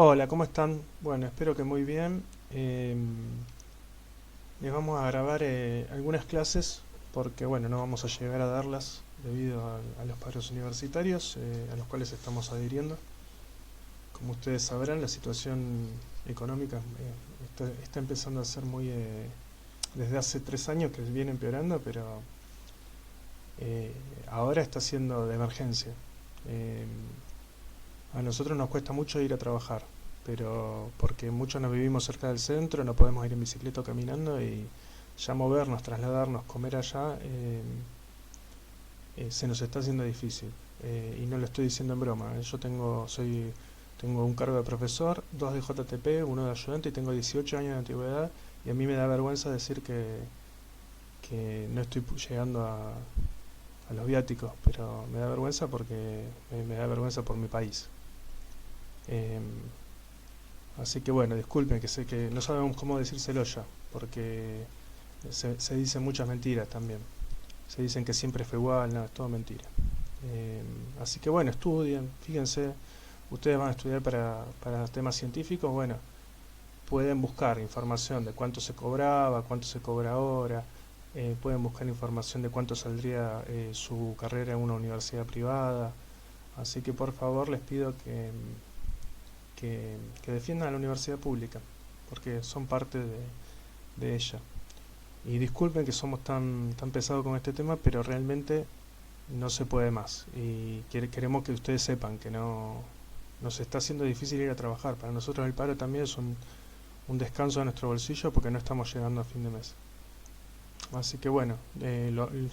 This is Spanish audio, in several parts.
Hola, ¿cómo están? Bueno, espero que muy bien. Les vamos a grabar algunas clases porque, bueno, no vamos a llegar a darlas debido a los paros universitarios a los cuales estamos adhiriendo. Como ustedes sabrán, la situación económica está empezando a ser desde hace 3 años que viene empeorando, pero eh, ahora está siendo de emergencia. Eh, A nosotros nos cuesta mucho ir a trabajar, pero porque muchos no vivimos cerca del centro, no podemos ir en bicicleta o caminando y ya movernos, trasladarnos, comer allá, se nos está haciendo difícil. Y no lo estoy diciendo en broma. Yo tengo un cargo de profesor, dos de JTP, uno de ayudante y tengo 18 años de antigüedad y a mí me da vergüenza decir que no estoy llegando a los viáticos, pero me da vergüenza porque me da vergüenza por mi país. Em, Así que bueno, disculpen que sé que no sabemos cómo decírselo ya, porque se dicen muchas mentiras también. Se dicen que siempre fue igual, no, es todo mentira. Eh, Así que bueno, estudien, fíjense, ustedes van a estudiar para temas científicos, bueno, pueden buscar información de cuánto se cobraba, cuánto se cobra ahora, pueden buscar información de cuánto saldría su carrera en una universidad privada. Así que por favor les pido que defiendan a la universidad pública, porque son parte de ella. Y disculpen que somos tan pesados con este tema, pero realmente no se puede más. Y queremos que ustedes sepan que no nos está haciendo difícil ir a trabajar. Para nosotros el paro también es un descanso de nuestro bolsillo porque no estamos llegando a fin de mes. Así que bueno,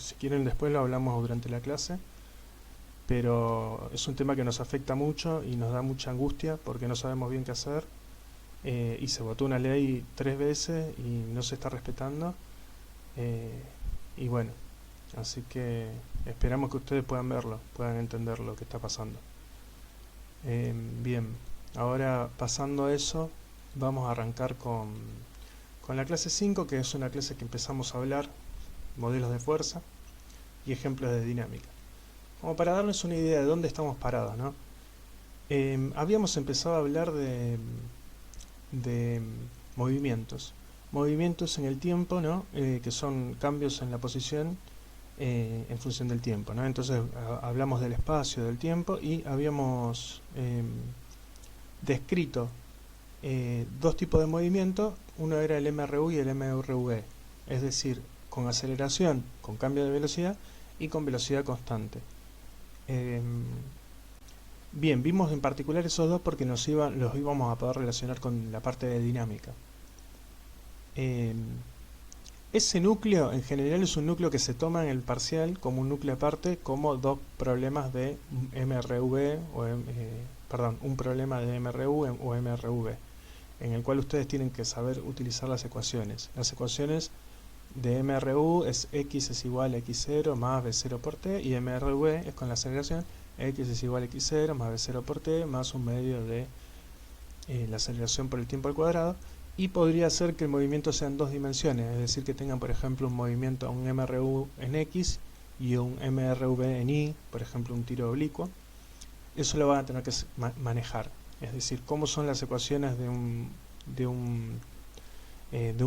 si quieren después lo hablamos durante la clase, pero es un tema que nos afecta mucho y nos da mucha angustia porque no sabemos bien qué hacer. Y se votó una ley 3 veces y no se está respetando. eh, y bueno, así que esperamos que ustedes puedan verlo, puedan entender lo que está pasando. Bien, ahora pasando a eso, vamos a arrancar con la clase 5, que es una clase que empezamos a hablar, modelos de fuerza y ejemplos de dinámica. Como para darles una idea de dónde estamos parados, ¿no? Habíamos empezado a hablar de movimientos. Movimientos en el tiempo, ¿no? Que son cambios en la posición en función del tiempo, ¿no? Entonces hablamos del espacio, del tiempo y habíamos descrito dos tipos de movimiento. Uno era el MRU y el MRV, es decir, con aceleración, con cambio de velocidad y con velocidad constante. Eh, Bien, vimos en particular esos dos porque los íbamos a poder relacionar con la parte de dinámica. Eh, Ese núcleo en general es un núcleo que se toma en el parcial como un núcleo aparte, como dos problemas de MRV perdón, un problema de MRU o MRV, en el cual ustedes tienen que saber utilizar las ecuaciones. Las ecuaciones de MRU es x es igual a x0 más v0 por t, y MRV es con la aceleración x es igual a x0 más v0 por t más un medio de la aceleración por el tiempo al cuadrado. Y podría ser que el movimiento sea en dos dimensiones, es decir, que tengan por ejemplo un movimiento, un MRU en X y un MRV en Y, por ejemplo un tiro oblicuo. Eso lo van a tener que manejar, es decir, cómo son las ecuaciones de un, de un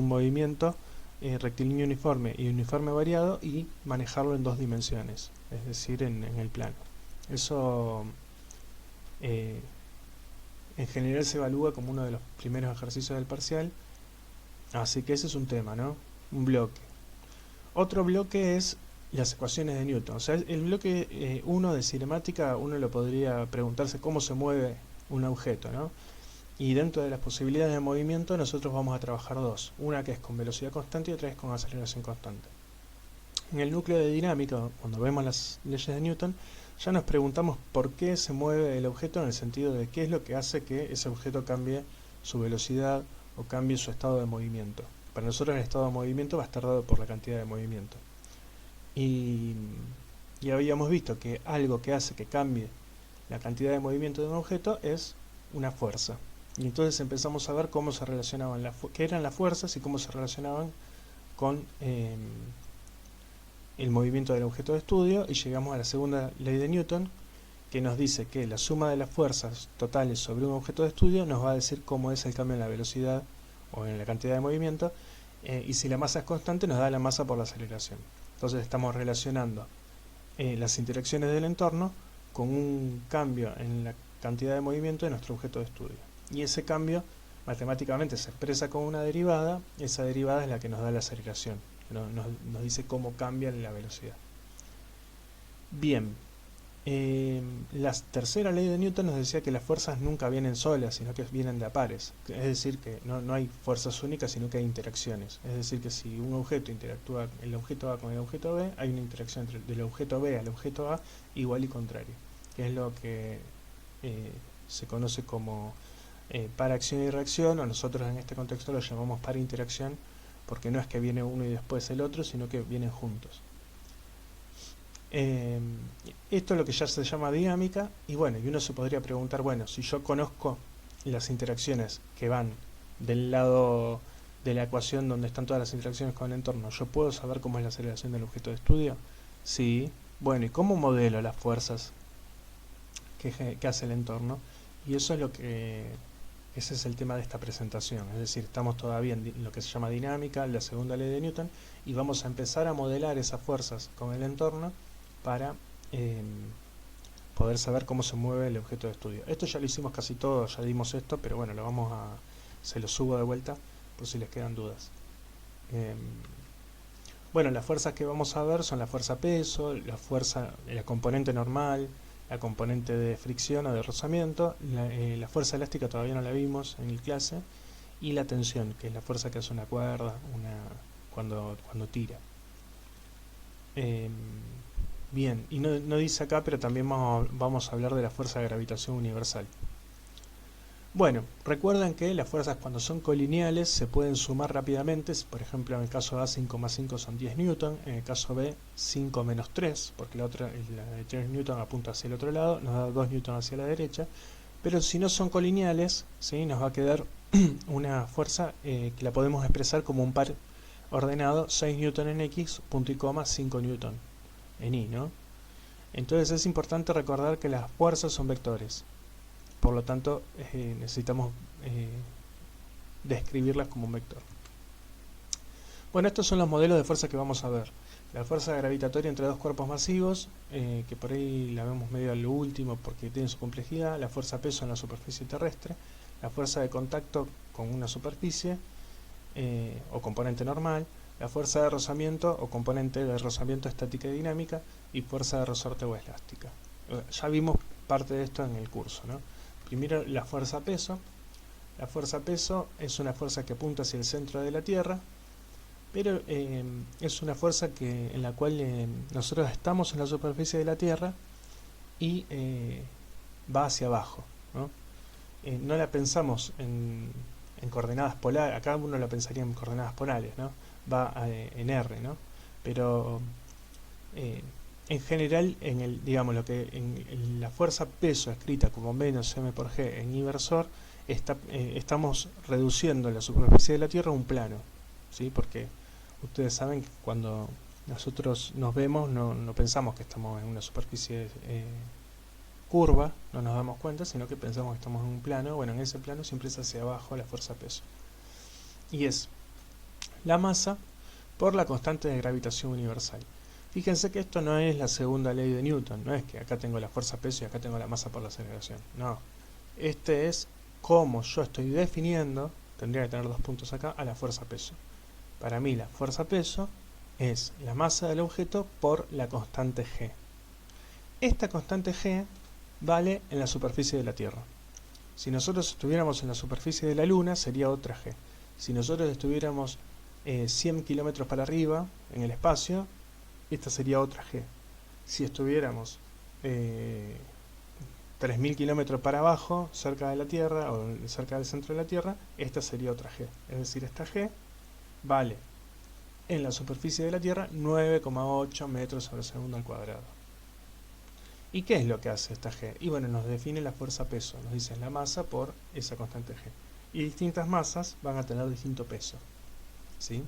movimiento rectilíneo uniforme y uniforme variado, y manejarlo en dos dimensiones, es decir, en el plano. Eso eh, en general se evalúa como uno de los primeros ejercicios del parcial, así que ese es un tema, ¿no? Un bloque. Otro bloque es las ecuaciones de Newton. O sea, el bloque 1 de cinemática, uno lo podría preguntarse cómo se mueve un objeto, ¿no? Y dentro de las posibilidades de movimiento nosotros vamos a trabajar dos. Una que es con velocidad constante y otra es con aceleración constante. En el núcleo de dinámica, cuando vemos las leyes de Newton, ya nos preguntamos por qué se mueve el objeto, en el sentido de qué es lo que hace que ese objeto cambie su velocidad o cambie su estado de movimiento. Para nosotros el estado de movimiento va a estar dado por la cantidad de movimiento. Y ya habíamos visto que algo que hace que cambie la cantidad de movimiento de un objeto es una fuerza. Y entonces empezamos a ver cómo se relacionaban, qué eran las fuerzas y cómo se relacionaban con el movimiento del objeto de estudio, y llegamos a la segunda ley de Newton, que nos dice que la suma de las fuerzas totales sobre un objeto de estudio nos va a decir cómo es el cambio en la velocidad o en la cantidad de movimiento, y si la masa es constante nos da la masa por la aceleración. Entonces estamos relacionando las interacciones del entorno con un cambio en la cantidad de movimiento de nuestro objeto de estudio. Y ese cambio matemáticamente se expresa con una derivada, esa derivada es la que nos da la aceleración, nos dice cómo cambia la velocidad. Bien, la tercera ley de Newton nos decía que las fuerzas nunca vienen solas, sino que vienen de a pares. Es decir, que no hay fuerzas únicas, sino que hay interacciones. Es decir, que si un objeto interactúa, el objeto A con el objeto B, hay una interacción entre del objeto B al objeto A igual y contrario, que es lo que se conoce como par acción y reacción, o nosotros en este contexto lo llamamos par interacción, porque no es que viene uno y después el otro, sino que vienen juntos. Esto es lo que ya se llama dinámica, y bueno, y uno se podría preguntar, bueno, si yo conozco las interacciones que van del lado de la ecuación donde están todas las interacciones con el entorno, ¿yo puedo saber cómo es la aceleración del objeto de estudio? Sí. Bueno, ¿y cómo modelo las fuerzas que hace el entorno? Y eso es ese es el tema de esta presentación, es decir, estamos todavía en lo que se llama dinámica, la segunda ley de Newton, y vamos a empezar a modelar esas fuerzas con el entorno para poder saber cómo se mueve el objeto de estudio. Esto ya lo hicimos casi todo, ya dimos esto, pero bueno, se lo subo de vuelta por si les quedan dudas. Bueno, las fuerzas que vamos a ver son la fuerza peso, la componente normal, la componente de fricción o de rozamiento, la fuerza elástica todavía no la vimos en el clase, y la tensión, que es la fuerza que hace una cuerda cuando tira. Bien, y no dice acá, pero también vamos a hablar de la fuerza de gravitación universal. Bueno, recuerden que las fuerzas cuando son colineales se pueden sumar rápidamente. Por ejemplo, en el caso A 5,5 son 10 newton, en el caso B 5 menos 3, porque la de 3 newton apunta hacia el otro lado, nos da 2 newton hacia la derecha. Pero si no son colineales, ¿sí?, nos va a quedar una fuerza que la podemos expresar como un par ordenado, 6 newton en X, punto y coma, 5 newton en Y, ¿no? Entonces es importante recordar que las fuerzas son vectores. Por lo tanto, necesitamos describirlas como un vector. Bueno, estos son los modelos de fuerza que vamos a ver. La fuerza gravitatoria entre dos cuerpos masivos, que por ahí la vemos medio a lo último porque tiene su complejidad. La fuerza peso en la superficie terrestre. La fuerza de contacto con una superficie o componente normal. La fuerza de rozamiento o componente de rozamiento estática y dinámica. Y fuerza de resorte o elástica. Ya vimos parte de esto en el curso, ¿no? Primero, la fuerza peso. La fuerza peso es una fuerza que apunta hacia el centro de la Tierra, pero es una fuerza en la cual nosotros estamos en la superficie de la Tierra y va hacia abajo, ¿no? No la pensamos en coordenadas polares, acá uno la pensaría en coordenadas polares, ¿no? Va en R, ¿no? Pero en general, digamos en la fuerza peso escrita como menos m por g en inversor, estamos reduciendo la superficie de la Tierra a un plano, ¿sí? Porque ustedes saben que cuando nosotros nos vemos no pensamos que estamos en una superficie curva, no nos damos cuenta, sino que pensamos que estamos en un plano. Bueno, en ese plano siempre es hacia abajo la fuerza peso. Y es la masa por la constante de gravitación universal. Fíjense que esto no es la segunda ley de Newton, no es que acá tengo la fuerza peso y acá tengo la masa por la aceleración, no. Este es cómo yo estoy definiendo, tendría que tener dos puntos acá, a la fuerza peso. Para mí la fuerza peso es la masa del objeto por la constante g. Esta constante g vale en la superficie de la Tierra. Si nosotros estuviéramos en la superficie de la Luna sería otra g. Si nosotros estuviéramos 100 kilómetros para arriba en el espacio, esta sería otra g. Si estuviéramos 3000 kilómetros para abajo, cerca de la Tierra o cerca del centro de la Tierra, esta sería otra g. Es decir, esta g vale en la superficie de la Tierra 9,8 metros sobre segundo al cuadrado. ¿Y qué es lo que hace esta g? Y bueno, nos define la fuerza peso, nos dice la masa por esa constante g. Y distintas masas van a tener distinto peso, ¿sí?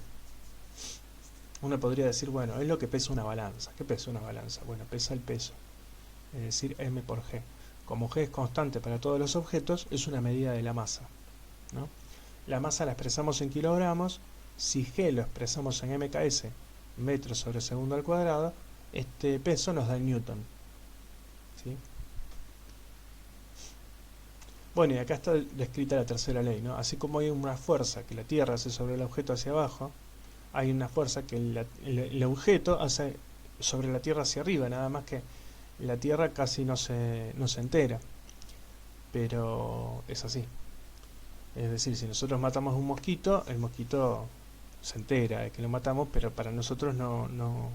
Uno podría decir, bueno, es lo que pesa una balanza. ¿Qué pesa una balanza? Bueno, pesa el peso. es decir, m por g. Como g es constante para todos los objetos, es una medida de la masa, ¿no? La masa la expresamos en kilogramos. Si g lo expresamos en mks, metros sobre segundo al cuadrado, este peso nos da el newton, ¿sí? Bueno, y acá está descrita la tercera ley, ¿no? Así como hay una fuerza que la Tierra hace sobre el objeto hacia abajo, hay una fuerza que el objeto hace sobre la Tierra hacia arriba, nada más que la Tierra casi no se entera, pero es así. Es decir, si nosotros matamos un mosquito, el mosquito se entera de que lo matamos, pero para nosotros no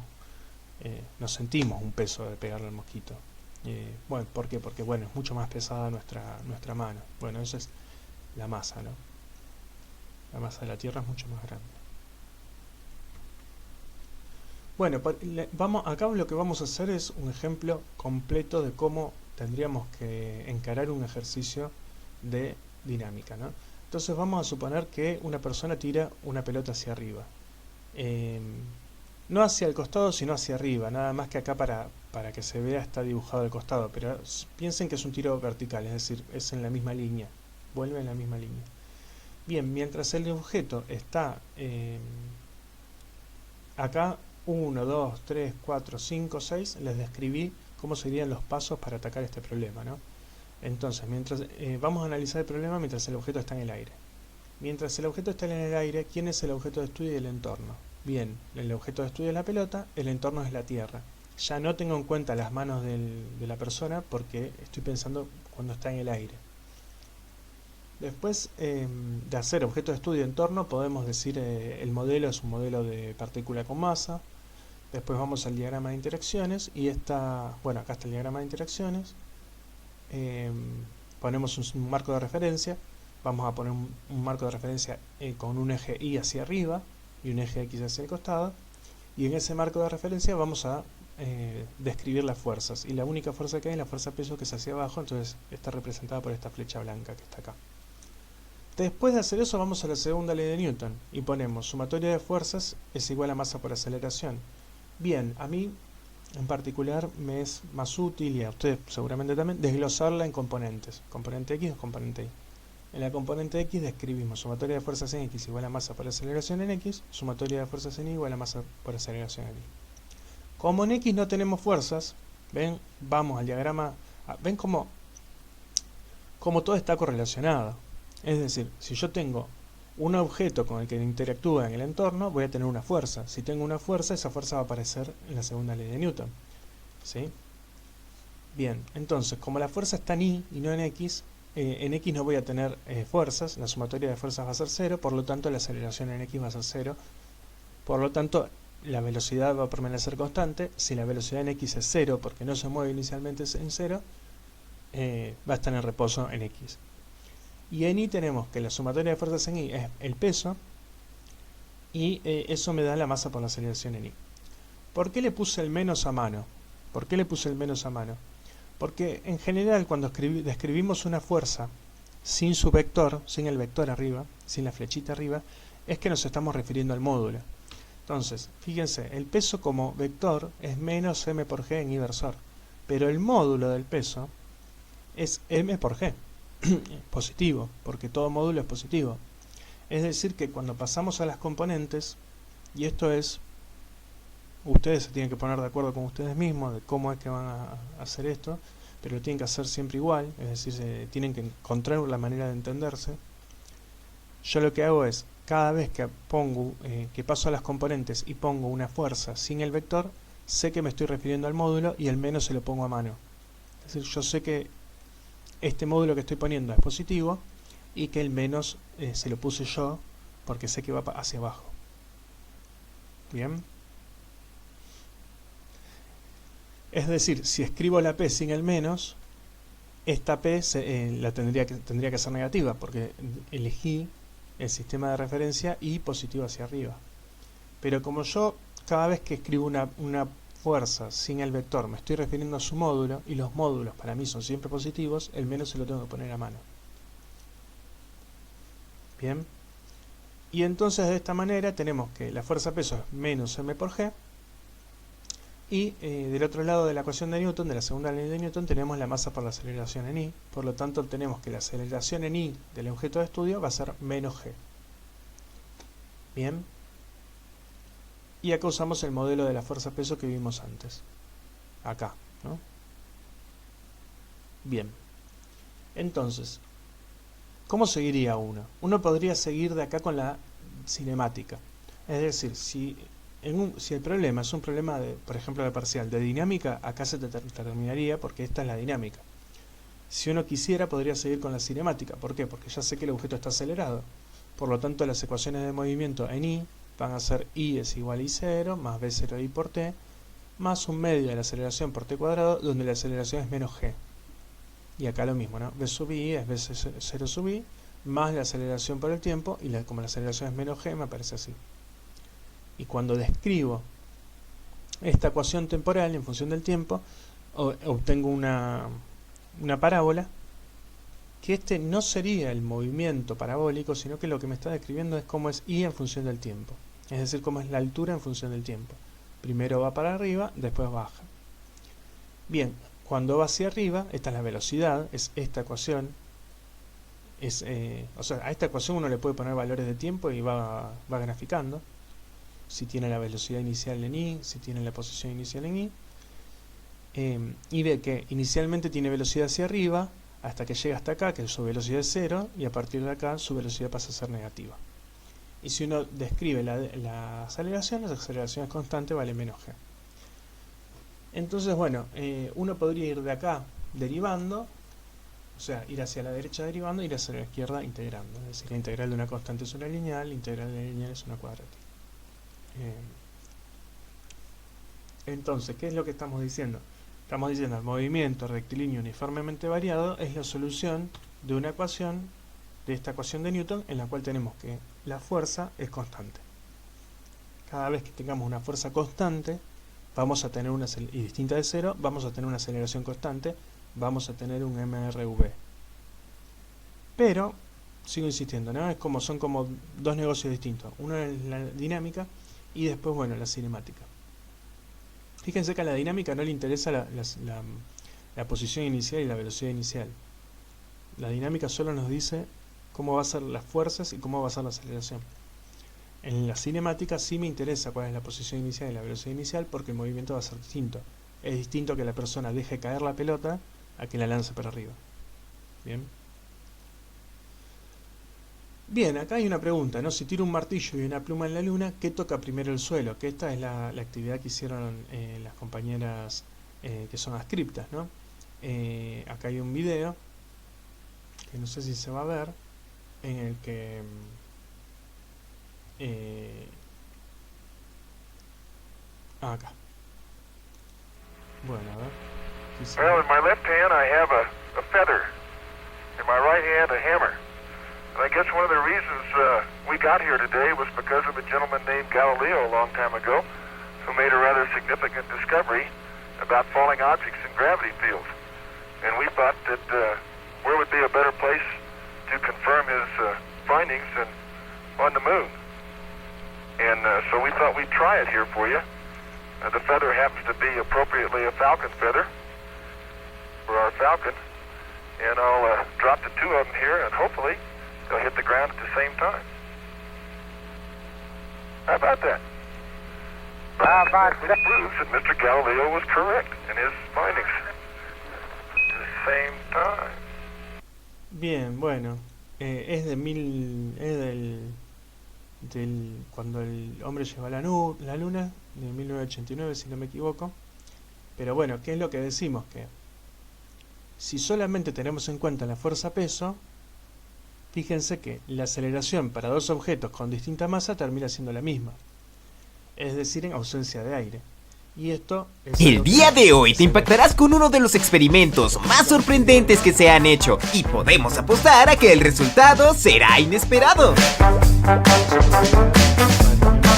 sentimos un peso de pegarle al mosquito. Bueno, ¿por qué? Porque bueno, es mucho más pesada nuestra mano. Bueno, eso es la masa, ¿no? La masa de la Tierra es mucho más grande. Bueno, acá lo que vamos a hacer es un ejemplo completo de cómo tendríamos que encarar un ejercicio de dinámica, ¿no? Entonces vamos a suponer que una persona tira una pelota hacia arriba. No hacia el costado, sino hacia arriba. Nada más que acá para que se vea está dibujado el costado. Pero piensen que es un tiro vertical, es decir, es en la misma línea. Vuelve en la misma línea. Bien, mientras el objeto está acá, 1, 2, 3, 4, 5, 6, les describí cómo serían los pasos para atacar este problema, ¿no? Entonces, vamos a analizar el problema mientras el objeto está en el aire. Mientras el objeto está en el aire, ¿quién es el objeto de estudio y el entorno? Bien, el objeto de estudio es la pelota, el entorno es la Tierra. Ya no tengo en cuenta las manos de la persona porque estoy pensando cuando está en el aire. Después de hacer objeto de estudio y entorno, podemos decir el modelo es un modelo de partícula con masa. Después vamos al diagrama de interacciones y bueno, acá está el diagrama de interacciones. Ponemos un marco de referencia. Vamos a poner un marco de referencia con un eje Y hacia arriba y un eje X hacia el costado. Y en ese marco de referencia vamos a describir las fuerzas. Y la única fuerza que hay es la fuerza peso, que es hacia abajo, entonces está representada por esta flecha blanca que está acá. Después de hacer eso vamos a la segunda ley de Newton y ponemos sumatoria de fuerzas es igual a masa por aceleración. Bien, a mí en particular me es más útil, y a ustedes seguramente también, desglosarla en componentes. Componente X o componente Y. En la componente X describimos sumatoria de fuerzas en X igual a masa por aceleración en X, sumatoria de fuerzas en Y igual a masa por aceleración en Y. Como en X no tenemos fuerzas, ven, vamos al diagrama, ven cómo todo está correlacionado. Es decir, si yo tengo un objeto con el que interactúa en el entorno, voy a tener una fuerza. Si tengo una fuerza, esa fuerza va a aparecer en la segunda ley de Newton, ¿sí? Bien, entonces, como la fuerza está en Y y no en X no voy a tener fuerzas, la sumatoria de fuerzas va a ser 0, por lo tanto la aceleración en X va a ser 0, por lo tanto la velocidad va a permanecer constante. Si la velocidad en X es 0, porque no se mueve inicialmente en 0, va a estar en reposo en X. Y en Y tenemos que la sumatoria de fuerzas en Y es el peso, y eso me da la masa por la aceleración en Y. ¿Por qué le puse el menos a mano? ¿Por qué le puse el menos a mano? Porque en general cuando describimos una fuerza sin su vector, sin el vector arriba, sin la flechita arriba, es que nos estamos refiriendo al módulo. Entonces, fíjense, el peso como vector es menos m por g en inversor, pero el módulo del peso es m por g, positivo, porque todo módulo es positivo. Es decir que cuando pasamos a las componentes, y esto es, ustedes se tienen que poner de acuerdo con ustedes mismos de cómo es que van a hacer esto, pero lo tienen que hacer siempre igual, es decir, tienen que encontrar la manera de entenderse. Yo lo que hago es, cada vez que que paso a las componentes y pongo una fuerza sin el vector, sé que me estoy refiriendo al módulo y el menos se lo pongo a mano. Es decir, yo sé que este módulo que estoy poniendo es positivo y que el menos se lo puse yo porque sé que va hacia abajo. Bien. Es decir, si escribo la P sin el menos, esta P la tendría que ser negativa porque elegí el sistema de referencia y positivo hacia arriba. Pero como yo cada vez que escribo una fuerza sin el vector me estoy refiriendo a su módulo, y los módulos para mí son siempre positivos, el menos se lo tengo que poner a mano. Bien. Y entonces de esta manera tenemos que la fuerza peso es menos m por g, Y del otro lado de la ecuación de Newton, de la segunda ley de Newton, tenemos la masa por la aceleración en I. Por lo tanto, obtenemos que la aceleración en I del objeto de estudio va a ser menos g. Bien. Y acá usamos el modelo de la fuerza-peso que vimos antes. Acá, ¿no? Bien. Entonces, ¿cómo seguiría uno? Uno podría seguir de acá con la cinemática. Es decir, si el problema es un problema, por ejemplo, de parcial de dinámica, acá se terminaría porque esta es la dinámica. Si uno quisiera, podría seguir con la cinemática. ¿Por qué? Porque ya sé que el objeto está acelerado. Por lo tanto, las ecuaciones de movimiento en I van a ser I es igual a I0 más B0I por T más un medio de la aceleración por T cuadrado, donde la aceleración es menos G. Y acá lo mismo, ¿no? B sub I es B0 sub I más la aceleración por el tiempo, y como la aceleración es menos G, me aparece así. Y cuando describo esta ecuación temporal en función del tiempo, obtengo una parábola, que este no sería el movimiento parabólico, sino que lo que me está describiendo es cómo es I en función del tiempo. Es decir, cómo es la altura en función del tiempo. Primero va para arriba, después baja. Bien, cuando va hacia arriba, esta es la velocidad, es esta ecuación. O sea, a esta ecuación uno le puede poner valores de tiempo y va graficando. Si tiene la velocidad inicial en I, si tiene la posición inicial en I. Y ve que inicialmente tiene velocidad hacia arriba, hasta que llega hasta acá, que su velocidad es 0, y a partir de acá su velocidad pasa a ser negativa. Y si uno describe la aceleración es constante, vale menos g. Entonces, bueno, uno podría ir de acá derivando, o sea, ir hacia la derecha derivando, ir hacia la izquierda integrando. Es decir, la integral de una constante es una lineal, la integral de la lineal es una cuadrática. Entonces, ¿qué es lo que estamos diciendo? Estamos diciendo el movimiento rectilíneo uniformemente variado es la solución de una ecuación, de esta ecuación de Newton, en la cual tenemos que la fuerza es constante. Cada vez que tengamos una fuerza constante, vamos a tener y distinta de 0, vamos a tener una aceleración constante, vamos a tener un MRV. Pero, sigo insistiendo, ¿no? Son como dos negocios distintos. Uno es la dinámica y después, bueno, la cinemática. Fíjense que a la dinámica no le interesa la posición inicial y la velocidad inicial. La dinámica solo nos dice cómo va a ser las fuerzas y cómo va a ser la aceleración. En la cinemática sí me interesa cuál es la posición inicial y la velocidad inicial, porque el movimiento va a ser distinto. Es distinto que la persona deje caer la pelota a que la lance para arriba. Bien. Bien, acá hay una pregunta, ¿no? Si tiro un martillo y una pluma en la luna, ¿qué toca primero el suelo? Que esta es la actividad que hicieron las compañeras que son adscriptas, ¿no? Acá hay un video, que no sé si se va a ver, en el que acá. Bueno, a ver. Well, in my left hand I have a feather. In my right hand a hammer. And I guess one of the reasons we got here today was because of a gentleman named Galileo a long time ago who made a rather significant discovery about falling objects in gravity fields. And we thought that where would be a better place to confirm his findings than on the moon. And so we thought we'd try it here for you. The feather happens to be appropriately a falcon feather for our falcon. And I'll drop the two of them here, and hopefully they'll hit the ground at the same time. How about that? It proves that Mr. Galileo was correct in his findings at the same time. Bien, bueno, es del cuando el hombre llegó a la luna, de 1989 si no me equivoco. Pero bueno, ¿qué es lo que decimos? Que si solamente tenemos en cuenta la fuerza-peso, fíjense que la aceleración para dos objetos con distinta masa termina siendo la misma, es decir, en ausencia de aire. Y esto es el día de hoy te impactarás con uno de los experimentos más sorprendentes que se han hecho, y podemos apostar a que el resultado será inesperado.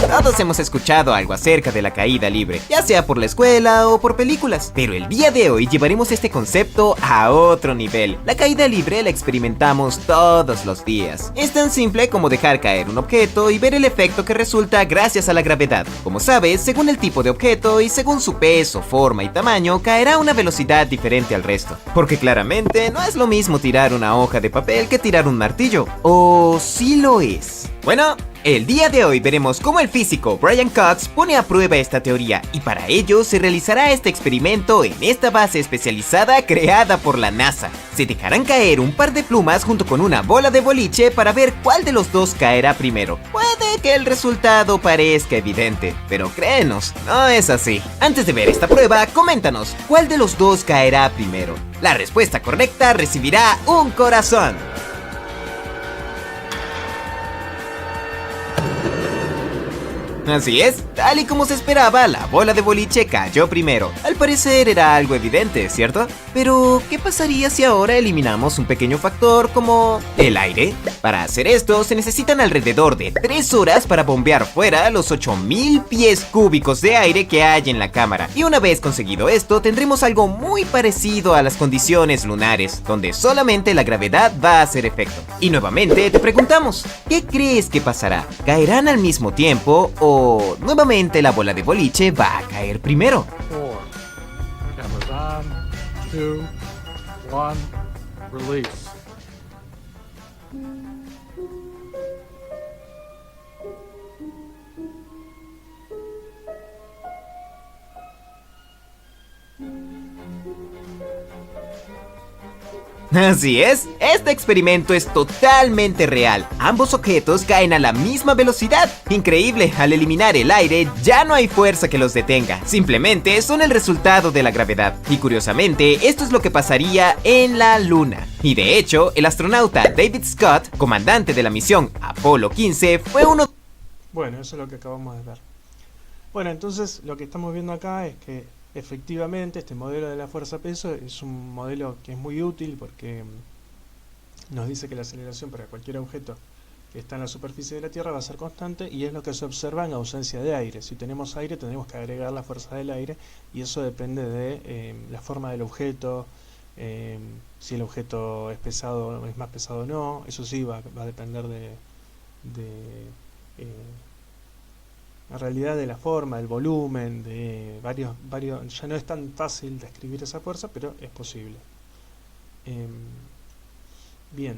Todos hemos escuchado algo acerca de la caída libre, ya sea por la escuela o por películas, pero el día de hoy llevaremos este concepto a otro nivel. La caída libre la experimentamos todos los días. Es tan simple como dejar caer un objeto y ver el efecto que resulta gracias a la gravedad. Como sabes, según el tipo de objeto y según su peso, forma y tamaño, caerá a una velocidad diferente al resto. Porque claramente no es lo mismo tirar una hoja de papel que tirar un martillo. ¿O sí lo es? Bueno, el día de hoy veremos cómo el físico Brian Cox pone a prueba esta teoría, y para ello se realizará este experimento en esta base especializada creada por la NASA. Se dejarán caer un par de plumas junto con una bola de boliche para ver cuál de los dos caerá primero. Puede que el resultado parezca evidente, pero créenos, no es así. Antes de ver esta prueba, coméntanos, ¿cuál de los dos caerá primero? La respuesta correcta recibirá un corazón. Así es, tal y como se esperaba, la bola de boliche cayó primero. Al parecer era algo evidente, ¿cierto? Pero, ¿qué pasaría si ahora eliminamos un pequeño factor como el aire? Para hacer esto, se necesitan alrededor de 3 horas para bombear fuera los 8000 pies cúbicos de aire que hay en la cámara. Y una vez conseguido esto, tendremos algo muy parecido a las condiciones lunares, donde solamente la gravedad va a hacer efecto. Y nuevamente te preguntamos, ¿qué crees que pasará? ¿Caerán al mismo tiempo o nuevamente la bola de boliche va a caer primero? 4. Cameras on. 2. 1. Release. Así es, este experimento es totalmente real. Ambos objetos caen a la misma velocidad. Increíble, al eliminar el aire ya no hay fuerza que los detenga. Simplemente son el resultado de la gravedad. Y curiosamente, esto es lo que pasaría en la Luna. Y de hecho, el astronauta David Scott, comandante de la misión Apolo 15, fue uno... Bueno, eso es lo que acabamos de ver. Bueno, entonces lo que estamos viendo acá es que efectivamente este modelo de la fuerza-peso es un modelo que es muy útil porque nos dice que la aceleración para cualquier objeto que está en la superficie de la Tierra va a ser constante, y es lo que se observa en ausencia de aire. Si tenemos aire, tendremos que agregar la fuerza del aire, y eso depende de la forma del objeto, si el objeto es pesado, es más pesado o no. Eso sí va a depender de en realidad de la forma, del volumen, de varios, ya no es tan fácil describir esa fuerza, pero es posible. Bien.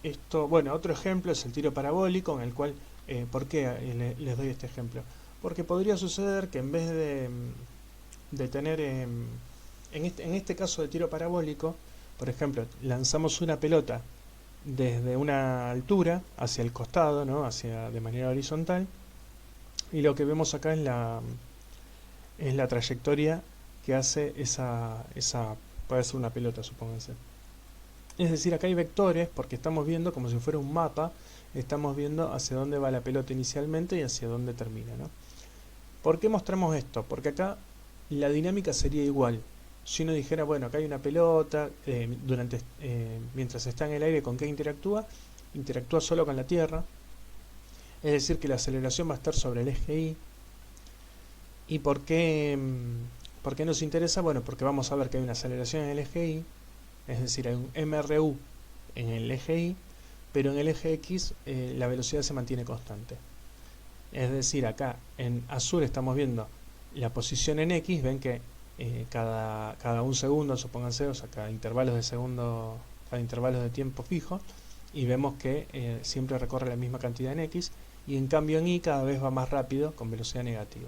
Esto, bueno, otro ejemplo es el tiro parabólico, en el cual, ¿por qué les doy este ejemplo? Porque podría suceder que en vez de tener, en este caso de tiro parabólico, por ejemplo, lanzamos una pelota desde una altura hacia el costado, ¿no? De manera horizontal, y lo que vemos acá es la trayectoria que hace esa puede ser una pelota, supónganse. Es decir, acá hay vectores, porque estamos viendo como si fuera un mapa, estamos viendo hacia dónde va la pelota inicialmente y hacia dónde termina, ¿no? ¿Por qué mostramos esto? Porque acá la dinámica sería igual. Si uno dijera, bueno, acá hay una pelota, mientras está en el aire, ¿con qué interactúa? Interactúa solo con la Tierra, es decir, que la aceleración va a estar sobre el eje Y. ¿Y por qué nos interesa? Bueno, porque vamos a ver que hay una aceleración en el eje Y, es decir, hay un MRU en el eje Y, pero en el eje X la velocidad se mantiene constante. Es decir, acá en azul estamos viendo la posición en X, ven que cada un segundo, supónganse, o sea, cada intervalos de segundo, cada intervalos de tiempo fijo, y vemos que siempre recorre la misma cantidad en X, y en cambio en Y cada vez va más rápido con velocidad negativa.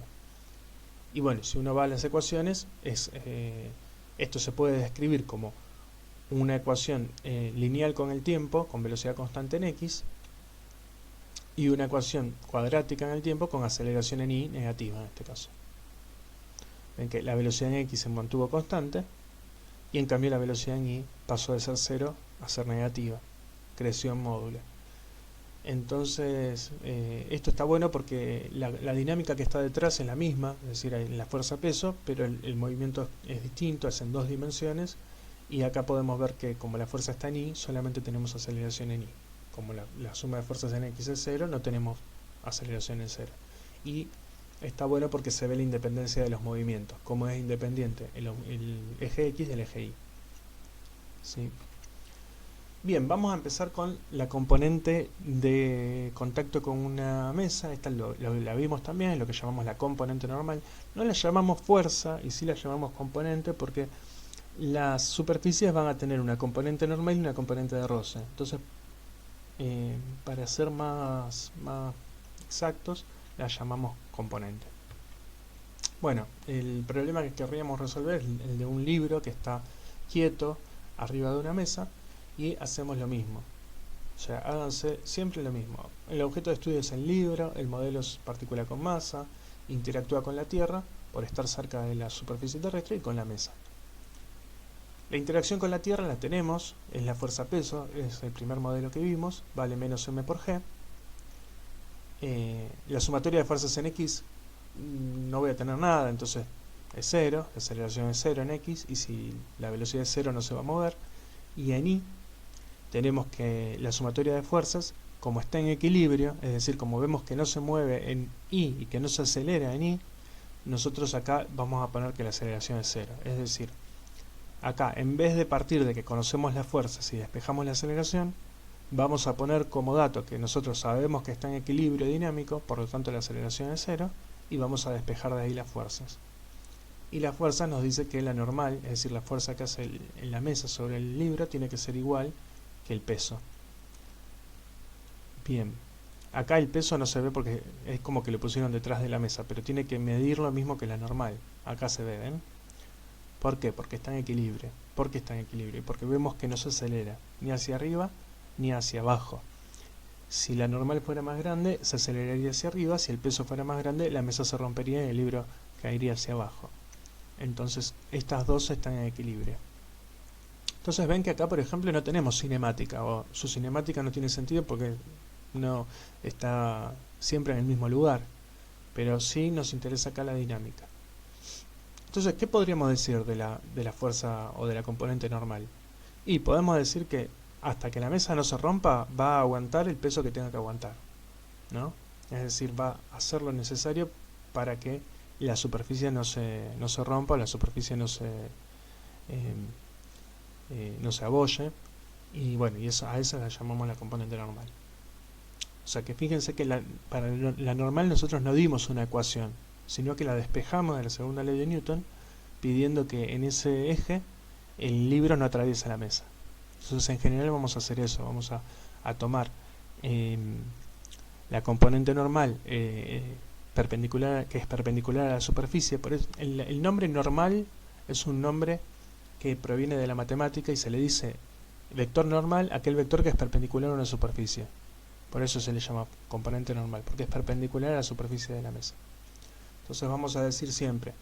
Y bueno, si uno va a las ecuaciones, esto se puede describir como una ecuación lineal con el tiempo, con velocidad constante en X, y una ecuación cuadrática en el tiempo con aceleración en Y negativa en este caso. Ven que la velocidad en X se mantuvo constante, y en cambio la velocidad en Y pasó de ser 0 a ser negativa, creció en módulo. Entonces esto está bueno porque la dinámica que está detrás es la misma, es decir, en la fuerza-peso, pero el movimiento es distinto, es en 2 dimensiones, y acá podemos ver que como la fuerza está en Y, solamente tenemos aceleración en Y. Como la suma de fuerzas en X es 0, no tenemos aceleración en cero. Y está bueno porque se ve la independencia de los movimientos, como es independiente el eje X del eje Y. ¿Sí? Bien, vamos a empezar con la componente de contacto con una mesa. Esta la vimos también, lo que llamamos la componente normal. No la llamamos fuerza y sí la llamamos componente porque las superficies van a tener una componente normal y una componente de roce. Entonces, para ser más exactos, la llamamos componente. Bueno, el problema que querríamos resolver es el de un libro que está quieto arriba de una mesa y hacemos lo mismo. O sea, háganse siempre lo mismo. El objeto de estudio es el libro, el modelo es partícula con masa, interactúa con la Tierra por estar cerca de la superficie terrestre y con la mesa. La interacción con la Tierra la tenemos, es la fuerza peso, es el primer modelo que vimos, vale menos m por g. La sumatoria de fuerzas en x no voy a tener nada, entonces es 0, la aceleración es 0 en x, y si la velocidad es 0 no se va a mover. Y en y tenemos que la sumatoria de fuerzas, como está en equilibrio, es decir, como vemos que no se mueve en y que no se acelera en y, nosotros acá vamos a poner que la aceleración es 0. Es decir, acá en vez de partir de que conocemos las fuerzas y despejamos la aceleración, vamos a poner como dato que nosotros sabemos que está en equilibrio dinámico, por lo tanto la aceleración es 0, y vamos a despejar de ahí las fuerzas. Y la fuerza nos dice que la normal, es decir, la fuerza que hace en la mesa sobre el libro, tiene que ser igual que el peso. Bien, acá el peso no se ve porque es como que lo pusieron detrás de la mesa, pero tiene que medir lo mismo que la normal. Acá se ve, ¿ven? ¿Por qué? Porque está en equilibrio. ¿Por qué está en equilibrio? Porque vemos que no se acelera ni hacia arriba ni hacia abajo. Si la normal fuera más grande, se aceleraría hacia arriba. Si el peso fuera más grande, la mesa se rompería y el libro caería hacia abajo. Entonces, estas dos están en equilibrio. Entonces ven que acá, por ejemplo, no tenemos cinemática, o su cinemática no tiene sentido porque no está siempre en el mismo lugar, pero sí nos interesa acá la dinámica. Entonces, ¿qué podríamos decir de la fuerza o de la componente normal? Y podemos decir que hasta que la mesa no se rompa, va a aguantar el peso que tenga que aguantar, ¿no? Es decir, va a hacer lo necesario para que la superficie no se rompa, la superficie no se abolle, y bueno, y a esa la llamamos la componente normal. O sea que fíjense que para la normal nosotros no dimos una ecuación, sino que la despejamos de la segunda ley de Newton, pidiendo que en ese eje el libro no atraviese la mesa. Entonces en general vamos a hacer eso, vamos a tomar la componente normal perpendicular, que es perpendicular a la superficie. Por eso el nombre normal es un nombre que proviene de la matemática y se le dice vector normal a aquel vector que es perpendicular a una superficie. Por eso se le llama componente normal, porque es perpendicular a la superficie de la mesa. Entonces vamos a decir siempre,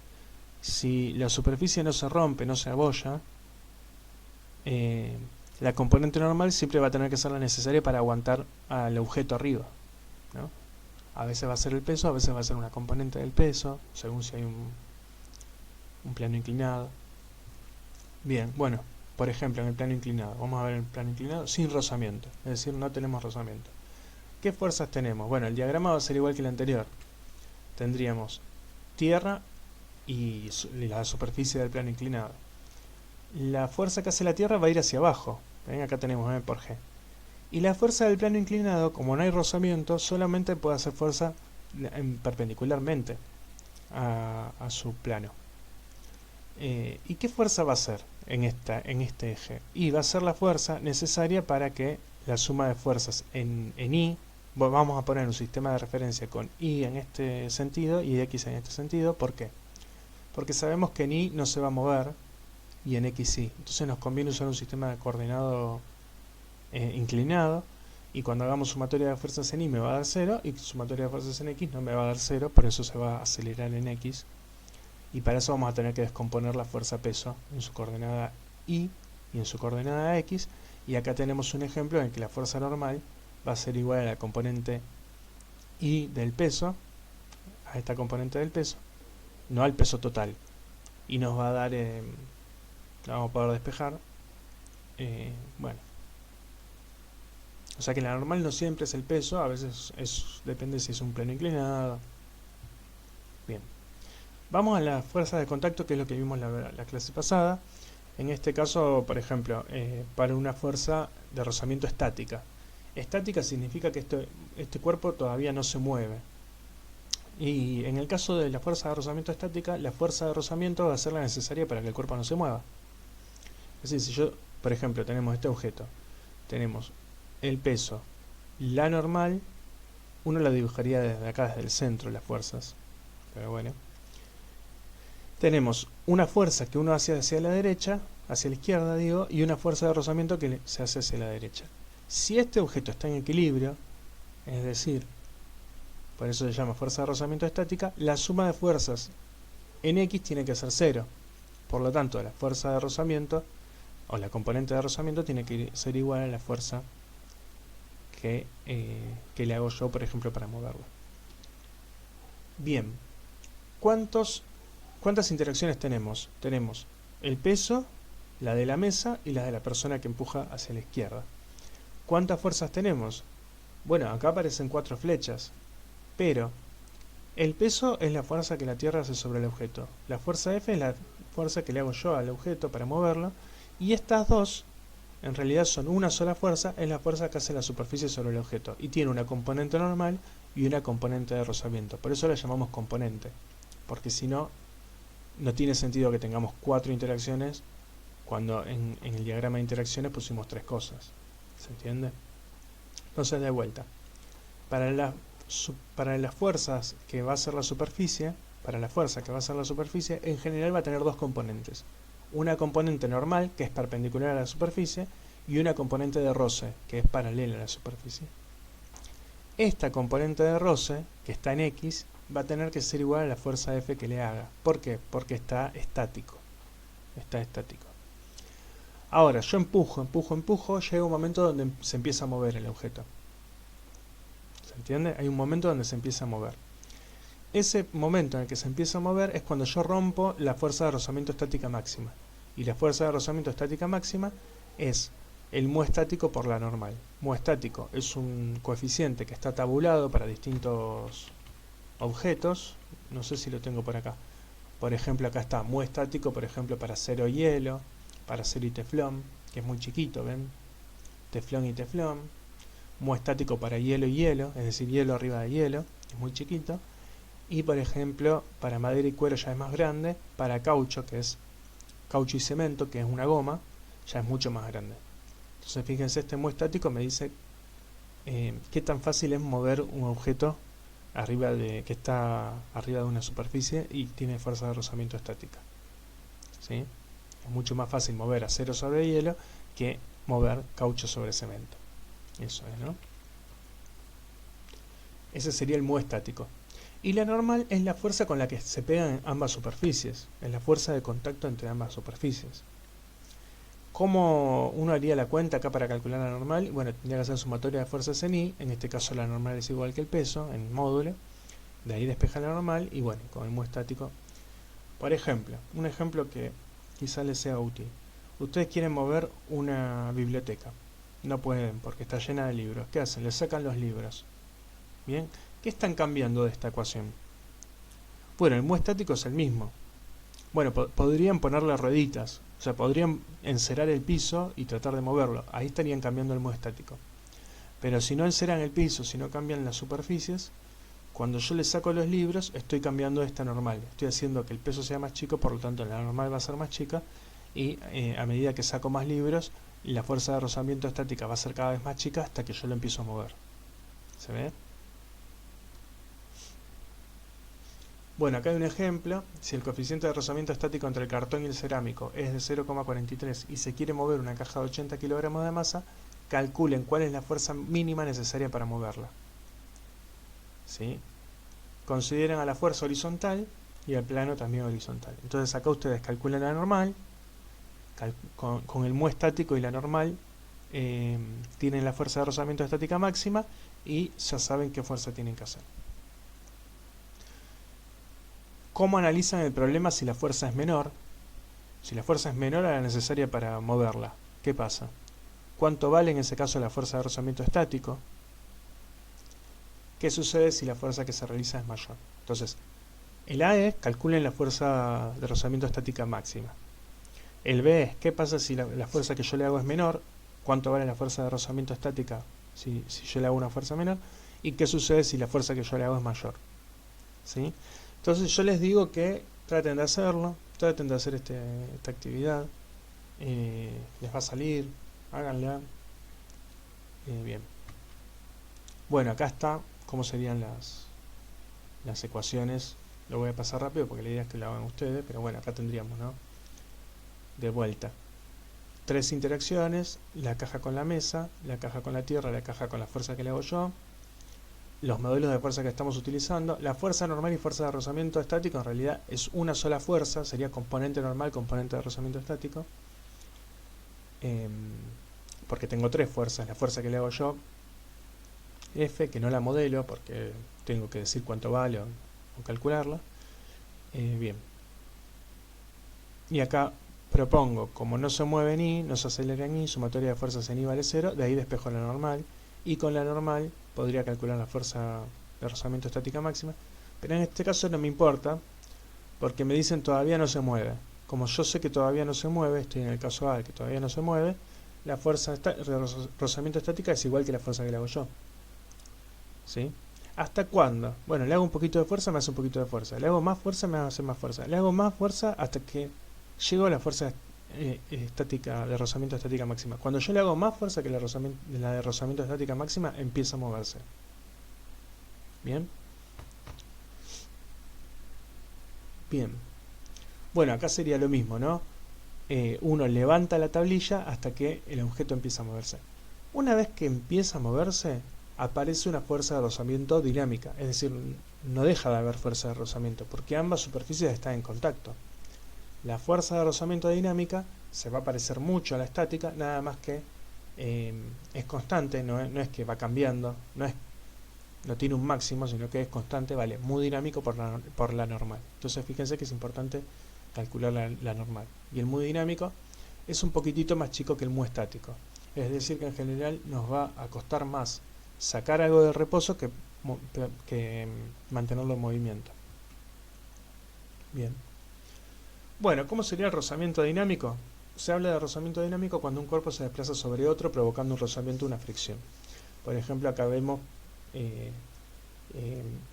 si la superficie no se rompe, no se abolla, la componente normal siempre va a tener que ser la necesaria para aguantar al objeto arriba, ¿no? A veces va a ser el peso, a veces va a ser una componente del peso, según si hay un plano inclinado. Bien, bueno, por ejemplo, en el plano inclinado, vamos a ver el plano inclinado sin rozamiento, es decir, no tenemos rozamiento. ¿Qué fuerzas tenemos? Bueno, el diagrama va a ser igual que el anterior. Tendríamos tierra y la superficie del plano inclinado. La fuerza que hace la Tierra va a ir hacia abajo. ¿Ven? Acá tenemos m por g. Y la fuerza del plano inclinado, como no hay rozamiento, solamente puede hacer fuerza perpendicularmente a su plano. ¿Y qué fuerza va a hacer en este eje? Y va a ser la fuerza necesaria para que la suma de fuerzas en y, vamos a poner un sistema de referencia con y en este sentido y x en este sentido. ¿Por qué? Porque sabemos que en y no se va a mover y en x sí. Entonces nos conviene usar un sistema de coordinado inclinado, y cuando hagamos sumatoria de fuerzas en y me va a dar 0 y sumatoria de fuerzas en x no me va a dar 0, por eso se va a acelerar en x, y para eso vamos a tener que descomponer la fuerza peso en su coordenada y en su coordenada x, y acá tenemos un ejemplo en que la fuerza normal va a ser igual a la componente y del peso, a esta componente del peso, no al peso total, y nos va a dar vamos a poder despejar bueno, O sea que la normal no siempre es el peso, a veces depende si es un plano inclinado. Bien. Vamos a la fuerza de contacto, que es lo que vimos la clase pasada. En este caso, por ejemplo, para una fuerza de rozamiento estática. Estática significa que este cuerpo todavía no se mueve. Y en el caso de la fuerza de rozamiento estática, la fuerza de rozamiento va a ser la necesaria para que el cuerpo no se mueva. Es decir, si yo, por ejemplo, tenemos este objeto, tenemos el peso, la normal, uno la dibujaría desde acá, desde el centro, las fuerzas. Pero bueno. Tenemos una fuerza que uno hace hacia la derecha, hacia la izquierda digo, y una fuerza de rozamiento que se hace hacia la derecha. Si este objeto está en equilibrio, es decir, por eso se llama fuerza de rozamiento estática, la suma de fuerzas en X tiene que ser 0. Por lo tanto, la fuerza de rozamiento, o la componente de rozamiento, tiene que ser igual a la fuerza que le hago yo, por ejemplo, para moverlo. Bien, ¿cuántas interacciones tenemos? Tenemos el peso, la de la mesa y la de la persona que empuja hacia la izquierda. ¿Cuántas fuerzas tenemos? Bueno, acá aparecen 4 flechas, pero el peso es la fuerza que la Tierra hace sobre el objeto. La fuerza F es la fuerza que le hago yo al objeto para moverlo, y estas dos en realidad son una sola fuerza, es la fuerza que hace la superficie sobre el objeto, y tiene una componente normal y una componente de rozamiento. Por eso la llamamos componente, porque si no, no tiene sentido que tengamos 4 interacciones cuando en el diagrama de interacciones pusimos 3 cosas. ¿Se entiende? Entonces, de vuelta, para las fuerzas que va a ser la superficie, en general va a tener 2 componentes. Una componente normal, que es perpendicular a la superficie, y una componente de roce, que es paralela a la superficie. Esta componente de roce, que está en X, va a tener que ser igual a la fuerza F que le haga. ¿Por qué? Porque está estático. Ahora, yo empujo, llega un momento donde se empieza a mover el objeto. ¿Se entiende? Hay un momento donde se empieza a mover. Ese momento en el que se empieza a mover es cuando yo rompo la fuerza de rozamiento estática máxima. Y la fuerza de rozamiento estática máxima es el mu estático por la normal. Mu estático es un coeficiente que está tabulado para distintos objetos. No sé si lo tengo por acá. Por ejemplo, acá está mu estático, por ejemplo, para acero y hielo, para acero y teflón, que es muy chiquito, ¿ven? Teflón y teflón. Mu estático para hielo y hielo, es decir, hielo arriba de hielo, es muy chiquito. Y por ejemplo, para madera y cuero ya es más grande. Para caucho, que es caucho y cemento, que es una goma, ya es mucho más grande. Entonces fíjense, este mu estático me dice qué tan fácil es mover un objeto que está arriba de una superficie y tiene fuerza de rozamiento estática. ¿Sí? Es mucho más fácil mover acero sobre hielo que mover caucho sobre cemento. Eso es, ¿no? Ese sería el mu estático. Y la normal es la fuerza con la que se pegan ambas superficies. Es la fuerza de contacto entre ambas superficies. ¿Cómo uno haría la cuenta acá para calcular la normal? Bueno, tendría que hacer sumatoria de fuerzas en I. En este caso la normal es igual que el peso en módulo. De ahí despeja la normal. Y bueno, con el mu estático. Por ejemplo, un ejemplo que quizá les sea útil. Ustedes quieren mover una biblioteca. No pueden porque está llena de libros. ¿Qué hacen? Le sacan los libros. Bien. ¿Qué están cambiando de esta ecuación? Bueno, el mu estático es el mismo. Bueno, podrían ponerle rueditas. O sea, podrían encerar el piso y tratar de moverlo. Ahí estarían cambiando el mu estático. Pero si no enceran el piso, si no cambian las superficies, cuando yo le saco los libros, estoy cambiando esta normal. Estoy haciendo que el peso sea más chico, por lo tanto la normal va a ser más chica. Y a medida que saco más libros, la fuerza de rozamiento estática va a ser cada vez más chica hasta que yo lo empiezo a mover. ¿Se ve? Bueno, acá hay un ejemplo. Si el coeficiente de rozamiento estático entre el cartón y el cerámico es de 0,43 y se quiere mover una caja de 80 kilogramos de masa, calculen cuál es la fuerza mínima necesaria para moverla. ¿Sí? Consideren a la fuerza horizontal y al plano también horizontal. Entonces acá ustedes calculan la normal, con el mu estático y la normal tienen la fuerza de rozamiento estática máxima y ya saben qué fuerza tienen que hacer. ¿Cómo analizan el problema si la fuerza es menor? Si la fuerza es menor a la necesaria para moverla, ¿qué pasa? cuánto vale en ese caso la fuerza de rozamiento estático. ¿Qué sucede si la fuerza que se realiza es mayor? Entonces, el A es calculen la fuerza de rozamiento estática máxima. El B es qué pasa si la fuerza que yo le hago es menor, cuánto vale la fuerza de rozamiento estática si yo le hago una fuerza menor, y qué sucede si la fuerza que yo le hago es mayor. ¿Sí? Entonces yo les digo que traten de hacerlo, traten de hacer esta actividad, les va a salir, háganla. Bien. Bueno, acá está cómo serían las ecuaciones. Lo voy a pasar rápido porque la idea es que lo hagan ustedes, pero bueno, acá tendríamos, ¿no? De vuelta. 3 interacciones, la caja con la mesa, la caja con la tierra, la caja con la fuerza que le hago yo, los modelos de fuerza que estamos utilizando. La fuerza normal y fuerza de rozamiento estático en realidad es una sola fuerza, sería componente normal, componente de rozamiento estático. Porque tengo 3 fuerzas, la fuerza que le hago yo, F, que no la modelo porque tengo que decir cuánto vale o calcularla. Bien. Y acá propongo, como no se mueve en I, no se acelera en I, sumatoria de fuerzas en I vale 0, de ahí despejo la normal, y con la normal podría calcular la fuerza de rozamiento estática máxima, pero en este caso no me importa, porque me dicen todavía no se mueve. Como yo sé que todavía no se mueve, estoy en el caso A, que todavía no se mueve, la fuerza de rozamiento estática es igual que la fuerza que le hago yo. ¿Sí? ¿Hasta cuándo? Bueno, le hago un poquito de fuerza, me hace un poquito de fuerza. Le hago más fuerza, me hace más fuerza. Le hago más fuerza hasta que llego a la fuerza estática de rozamiento estática máxima. Cuando yo le hago más fuerza que la de rozamiento estática máxima, empieza a moverse. ¿Bien? Bien. Bueno, acá sería lo mismo, ¿no? Uno levanta la tablilla hasta que el objeto empieza a moverse. Una vez que empieza a moverse, aparece una fuerza de rozamiento dinámica, es decir, no deja de haber fuerza de rozamiento, porque ambas superficies están en contacto. La fuerza de rozamiento dinámica se va a parecer mucho a la estática, nada más que es constante, no es que va cambiando, no tiene un máximo, sino que es constante, vale, muy dinámico por la normal. Entonces fíjense que es importante calcular la normal. Y el muy dinámico es un poquitito más chico que el muy estático, es decir que en general nos va a costar más sacar algo de reposo que mantenerlo en movimiento. Bien. Bueno, ¿cómo sería el rozamiento dinámico? Se habla de rozamiento dinámico cuando un cuerpo se desplaza sobre otro provocando un rozamiento, una fricción. Por ejemplo, acá vemos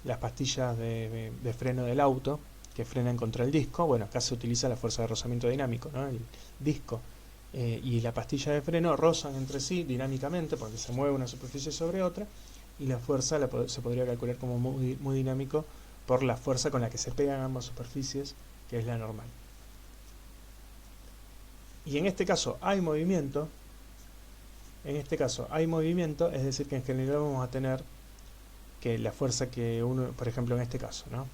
las pastillas de freno del auto que frenan contra el disco. Bueno, acá se utiliza la fuerza de rozamiento dinámico, ¿no? El disco y la pastilla de freno rozan entre sí dinámicamente porque se mueve una superficie sobre otra, y la fuerza se podría calcular como muy dinámico por la fuerza con la que se pegan ambas superficies, que es la normal. Y en este caso hay movimiento. En este caso hay movimiento, es decir que en general vamos a tener que la fuerza que uno, por ejemplo en este caso, ¿no?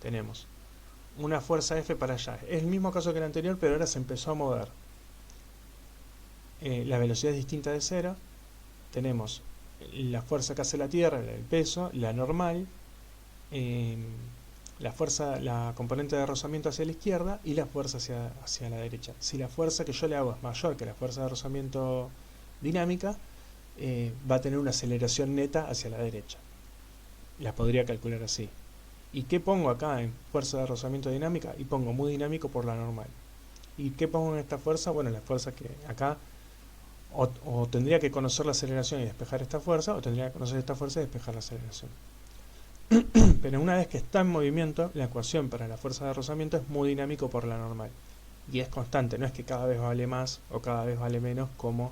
Tenemos una fuerza F para allá. Es el mismo caso que el anterior, pero ahora se empezó a mover. La velocidad es distinta de 0. Tenemos la fuerza que hace la Tierra, el peso, la normal, la fuerza, la componente de rozamiento hacia la izquierda y la fuerza hacia la derecha. Si la fuerza que yo le hago es mayor que la fuerza de rozamiento dinámica, va a tener una aceleración neta hacia la derecha. La podría calcular así. ¿Y qué pongo acá en fuerza de rozamiento dinámica? Y pongo muy dinámico por la normal. ¿Y qué pongo en esta fuerza? Bueno, la fuerza que acá o tendría que conocer la aceleración y despejar esta fuerza, o tendría que conocer esta fuerza y despejar la aceleración. Pero una vez que está en movimiento, la ecuación para la fuerza de rozamiento es muy dinámico por la normal. Y es constante, no es que cada vez vale más o cada vez vale menos como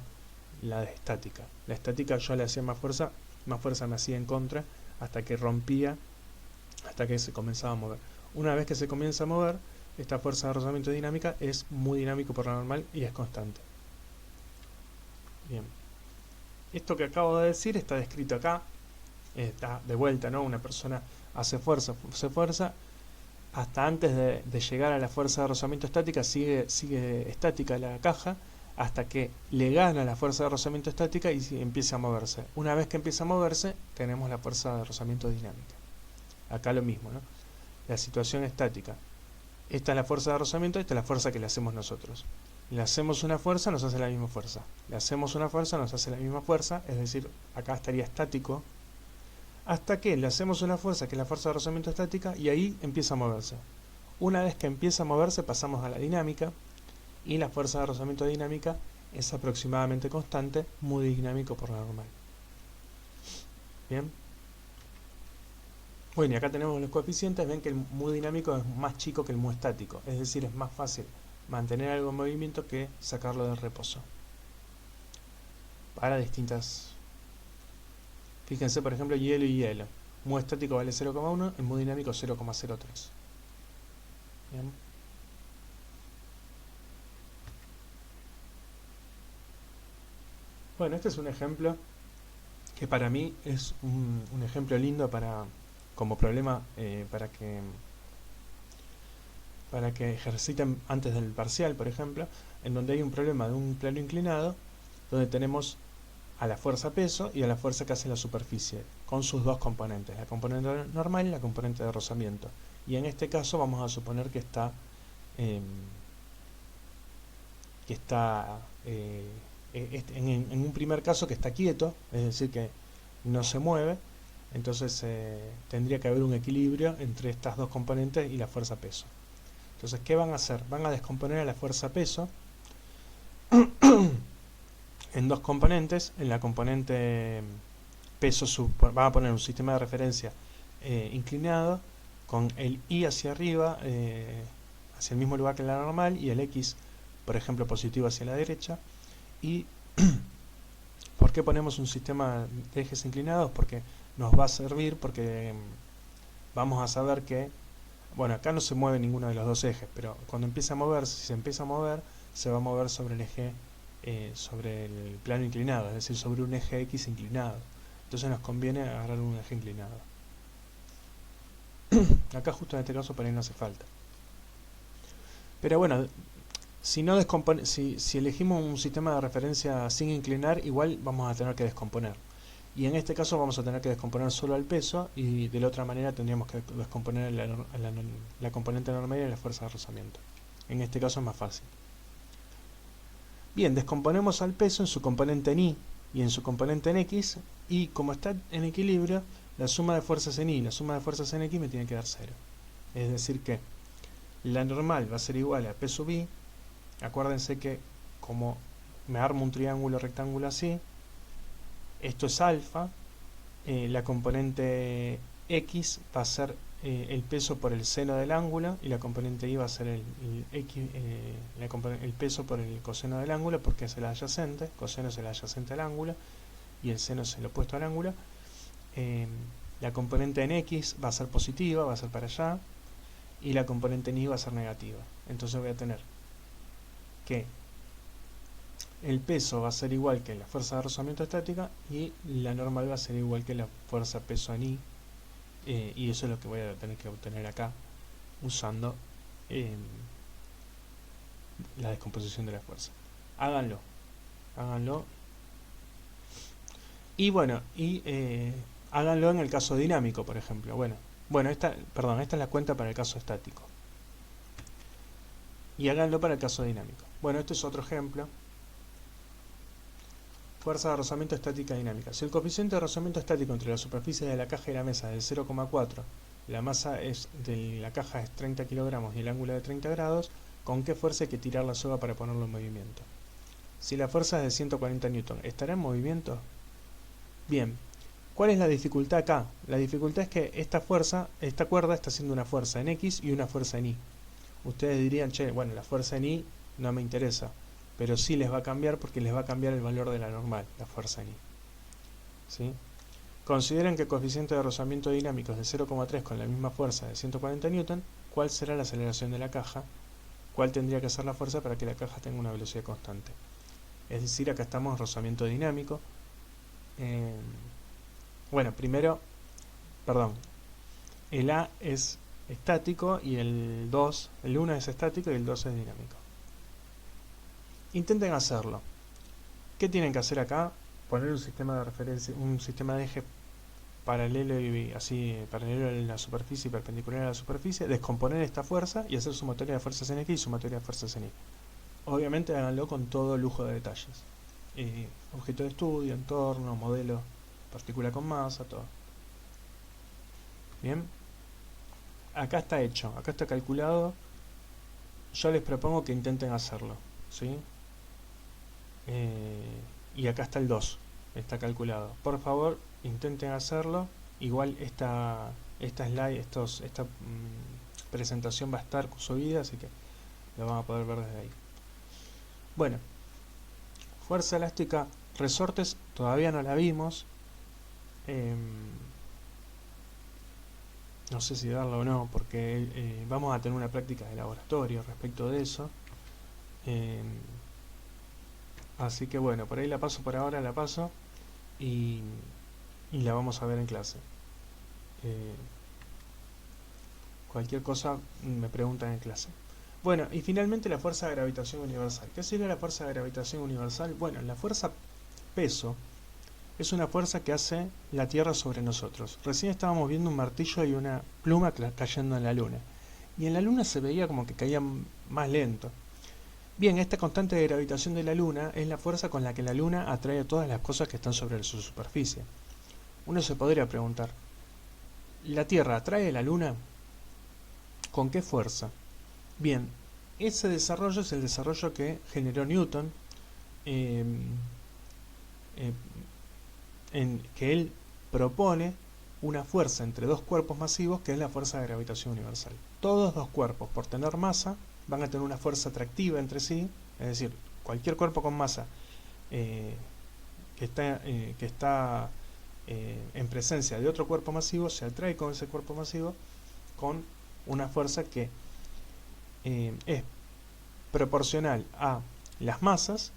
la de estática. La estática yo le hacía más fuerza me hacía en contra hasta que rompía, hasta que se comenzaba a mover. Una vez que se comienza a mover, esta fuerza de rozamiento dinámica es muy dinámico por la normal y es constante. Bien. Esto que acabo de decir está descrito acá. Está de vuelta, ¿no? Una persona hace fuerza, hasta antes de llegar a la fuerza de rozamiento estática sigue estática la caja, hasta que le gana la fuerza de rozamiento estática y empieza a moverse. Una vez que empieza a moverse, tenemos la fuerza de rozamiento dinámica. Acá lo mismo, ¿no? La situación estática. Esta es la fuerza de rozamiento, esta es la fuerza que le hacemos nosotros. Le hacemos una fuerza, nos hace la misma fuerza. Le hacemos una fuerza, nos hace la misma fuerza. Es decir, acá estaría estático. Hasta que le hacemos una fuerza, que es la fuerza de rozamiento estática, y ahí empieza a moverse. Una vez que empieza a moverse, pasamos a la dinámica. Y la fuerza de rozamiento dinámica es aproximadamente constante, mu dinámico por la normal. Bien. Bueno, y acá tenemos los coeficientes. Ven que el mu dinámico es más chico que el mu estático. Es decir, es más fácil mantener algo en movimiento que sacarlo del reposo. Para distintas... Fíjense, por ejemplo, hielo y hielo. Mu estático vale 0,1, el mu dinámico 0,03. Bien. Bueno, este es un ejemplo que para mí es un ejemplo lindo como problema para que ejerciten antes del parcial, por ejemplo, en donde hay un problema de un plano inclinado, donde tenemos a la fuerza peso y a la fuerza que hace la superficie, con sus dos componentes, la componente normal y la componente de rozamiento. Y en este caso vamos a suponer que está en un primer caso que está quieto, es decir, que no se mueve. Entonces tendría que haber un equilibrio entre estas dos componentes y la fuerza peso. Entonces, ¿qué van a hacer? Van a descomponer a la fuerza peso en dos componentes. En la componente peso van a poner un sistema de referencia inclinado con el y hacia arriba, hacia el mismo lugar que la normal, y el x, por ejemplo, positivo hacia la derecha. Y ¿por qué ponemos un sistema de ejes inclinados? Porque nos va a servir, porque vamos a saber que, bueno, acá no se mueve ninguno de los dos ejes, pero cuando empieza a moverse, si se empieza a mover, se va a mover sobre el eje, sobre el plano inclinado, es decir, sobre un eje X inclinado. Entonces nos conviene agarrar un eje inclinado. Acá justo en este caso por ahí no hace falta. Pero bueno, si elegimos un sistema de referencia sin inclinar, igual vamos a tener que descomponer. Y en este caso vamos a tener que descomponer solo al peso, y de la otra manera tendríamos que descomponer la componente normal y la fuerza de rozamiento. En este caso es más fácil. Bien, descomponemos al peso en su componente en Y y en su componente en X, y como está en equilibrio, la suma de fuerzas en Y y la suma de fuerzas en X me tiene que dar 0. Es decir que la normal va a ser igual a P sub I. Acuérdense que como me armo un triángulo rectángulo así, esto es alfa, la componente X va a ser el peso por el seno del ángulo, y la componente Y va a ser el peso por el coseno del ángulo, porque es el adyacente. Coseno es el adyacente al ángulo y el seno es el opuesto al ángulo. La componente en X va a ser positiva, va a ser para allá, y la componente en Y va a ser negativa. Entonces voy a tener que el peso va a ser igual que la fuerza de rozamiento estática, y la normal va a ser igual que la fuerza peso en Y, y eso es lo que voy a tener que obtener acá usando la descomposición de la fuerza. Háganlo y bueno, háganlo en el caso dinámico, por ejemplo. Bueno, esta es la cuenta para el caso estático, y háganlo para el caso dinámico. Bueno, este es otro ejemplo. Fuerza de rozamiento estática dinámica. Si el coeficiente de rozamiento estático entre la superficie de la caja y la mesa es de 0,4, la masa de la caja es 30 kilogramos y el ángulo de 30 grados, ¿con qué fuerza hay que tirar la soga para ponerlo en movimiento? Si la fuerza es de 140 newton, ¿estará en movimiento? Bien, ¿cuál es la dificultad acá? La dificultad es que esta cuerda está haciendo una fuerza en X y una fuerza en Y. Ustedes dirían, che, bueno, la fuerza en Y no me interesa, pero sí les va a cambiar, porque les va a cambiar el valor de la normal, la fuerza en Y. ¿Sí? Consideren que el coeficiente de rozamiento dinámico es de 0,3 con la misma fuerza de 140 newton. ¿Cuál será la aceleración de la caja? ¿Cuál tendría que ser la fuerza para que la caja tenga una velocidad constante? Es decir, acá estamos en rozamiento dinámico. Bueno, primero, el A es estático y el 1 es estático y el 2 es dinámico. Intenten hacerlo. ¿Qué tienen que hacer acá? Poner un sistema de referencia, un sistema de eje paralelo y así paralelo a la superficie y perpendicular a la superficie, descomponer esta fuerza y hacer sumatoria de fuerzas en X y sumatoria de fuerzas en Y. Obviamente háganlo con todo lujo de detalles. Objeto de estudio, entorno, modelo, partícula con masa, todo. Bien. Acá está hecho, acá está calculado. Yo les propongo que intenten hacerlo, ¿sí? Y acá está el 2, está calculado. Por favor, intenten hacerlo. Igual esta slide, esta presentación va a estar subida, así que lo van a poder ver desde ahí. Bueno, fuerza elástica, resortes, todavía no la vimos. No sé si darla o no, porque vamos a tener una práctica de laboratorio respecto de eso. Así que bueno, por ahí la paso por ahora, la paso y la vamos a ver en clase. Cualquier cosa me preguntan en clase. Bueno, y finalmente la fuerza de gravitación universal. ¿Qué sería la fuerza de gravitación universal? Bueno, la fuerza peso es una fuerza que hace la Tierra sobre nosotros. Recién estábamos viendo un martillo y una pluma cayendo en la Luna. Y en la Luna se veía como que caía más lento. Bien, esta constante de gravitación de la Luna es la fuerza con la que la Luna atrae a todas las cosas que están sobre su superficie. Uno se podría preguntar, ¿la Tierra atrae a la Luna? ¿Con qué fuerza? Bien, ese desarrollo es el desarrollo que generó Newton, en que él propone una fuerza entre dos cuerpos masivos que es la fuerza de gravitación universal. Todos dos cuerpos, por tener masa, van a tener una fuerza atractiva entre sí, es decir, cualquier cuerpo con masa que está en presencia de otro cuerpo masivo se atrae con ese cuerpo masivo con una fuerza que es proporcional a las masas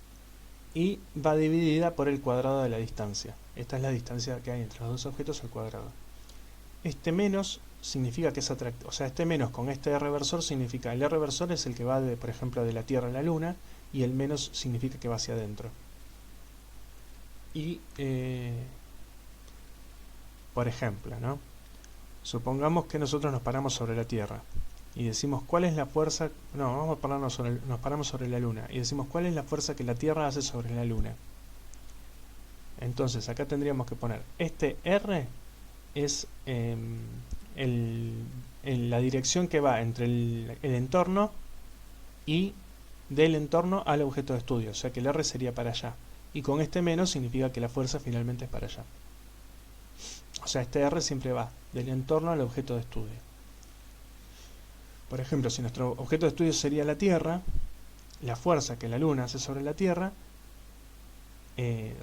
y va dividida por el cuadrado de la distancia. Esta es la distancia que hay entre los dos objetos al cuadrado. Este menos significa que es atractivo, o sea, este menos con este R versor significa, el R versor es el que va de, por ejemplo, de la Tierra a la Luna, y el menos significa que va hacia adentro. Y por ejemplo, ¿no? Supongamos que nosotros nos paramos sobre la Tierra y decimos cuál es la fuerza, no, vamos a pararnos nos paramos sobre la Luna y decimos cuál es la fuerza que la Tierra hace sobre la Luna. Entonces acá tendríamos que poner este R es la dirección que va entre el entorno y del entorno al objeto de estudio, o sea que el R sería para allá, y con este menos significa que la fuerza finalmente es para allá. O sea, este R siempre va del entorno al objeto de estudio. Por ejemplo, si nuestro objeto de estudio sería la Tierra, la fuerza que la Luna hace sobre la Tierra,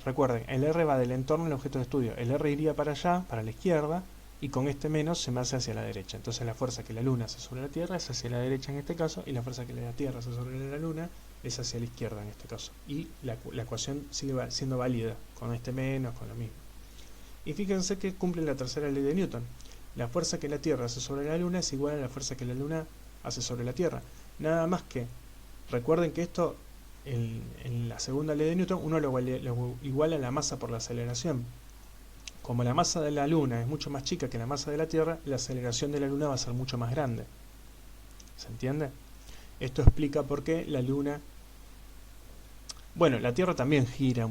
recuerden, el R va del entorno al objeto de estudio, el R iría para allá, para la izquierda, y con este menos se me hace hacia la derecha. Entonces la fuerza que la Luna hace sobre la Tierra es hacia la derecha en este caso, y la fuerza que la Tierra hace sobre la Luna es hacia la izquierda en este caso. Y la ecuación sigue siendo válida, con este menos, con lo mismo. Y fíjense que cumple la tercera ley de Newton. La fuerza que la Tierra hace sobre la Luna es igual a la fuerza que la Luna hace sobre la Tierra. Nada más que, recuerden que esto, en la segunda ley de Newton, uno lo iguala a la masa por la aceleración. Como la masa de la Luna es mucho más chica que la masa de la Tierra, la aceleración de la Luna va a ser mucho más grande. ¿Se entiende? Esto explica por qué la Luna... Bueno, la Tierra también gira,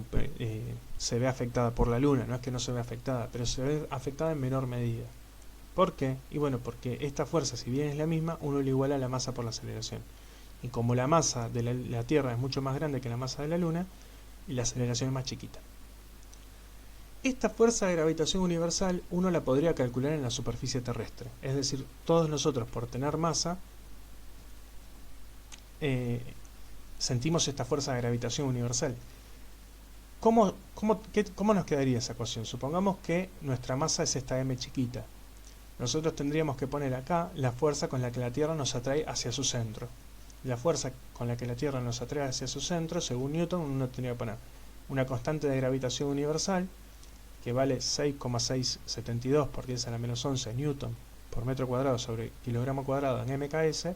se ve afectada por la Luna, no es que no se ve afectada, pero se ve afectada en menor medida. ¿Por qué? Y bueno, porque esta fuerza, si bien es la misma, uno le iguala a la masa por la aceleración. Y como la masa de la Tierra es mucho más grande que la masa de la Luna, la aceleración es más chiquita. Esta fuerza de gravitación universal uno la podría calcular en la superficie terrestre. Es decir, todos nosotros por tener masa sentimos esta fuerza de gravitación universal. ¿Cómo nos quedaría esa ecuación? Supongamos que nuestra masa es esta m chiquita. Nosotros tendríamos que poner acá la fuerza con la que la Tierra nos atrae hacia su centro. La fuerza con la que la Tierra nos atrae hacia su centro, según Newton, uno tendría que poner una constante de gravitación universal que vale 6,672 por 10 a la menos 11 Newton por metro cuadrado sobre kilogramo cuadrado en MKS.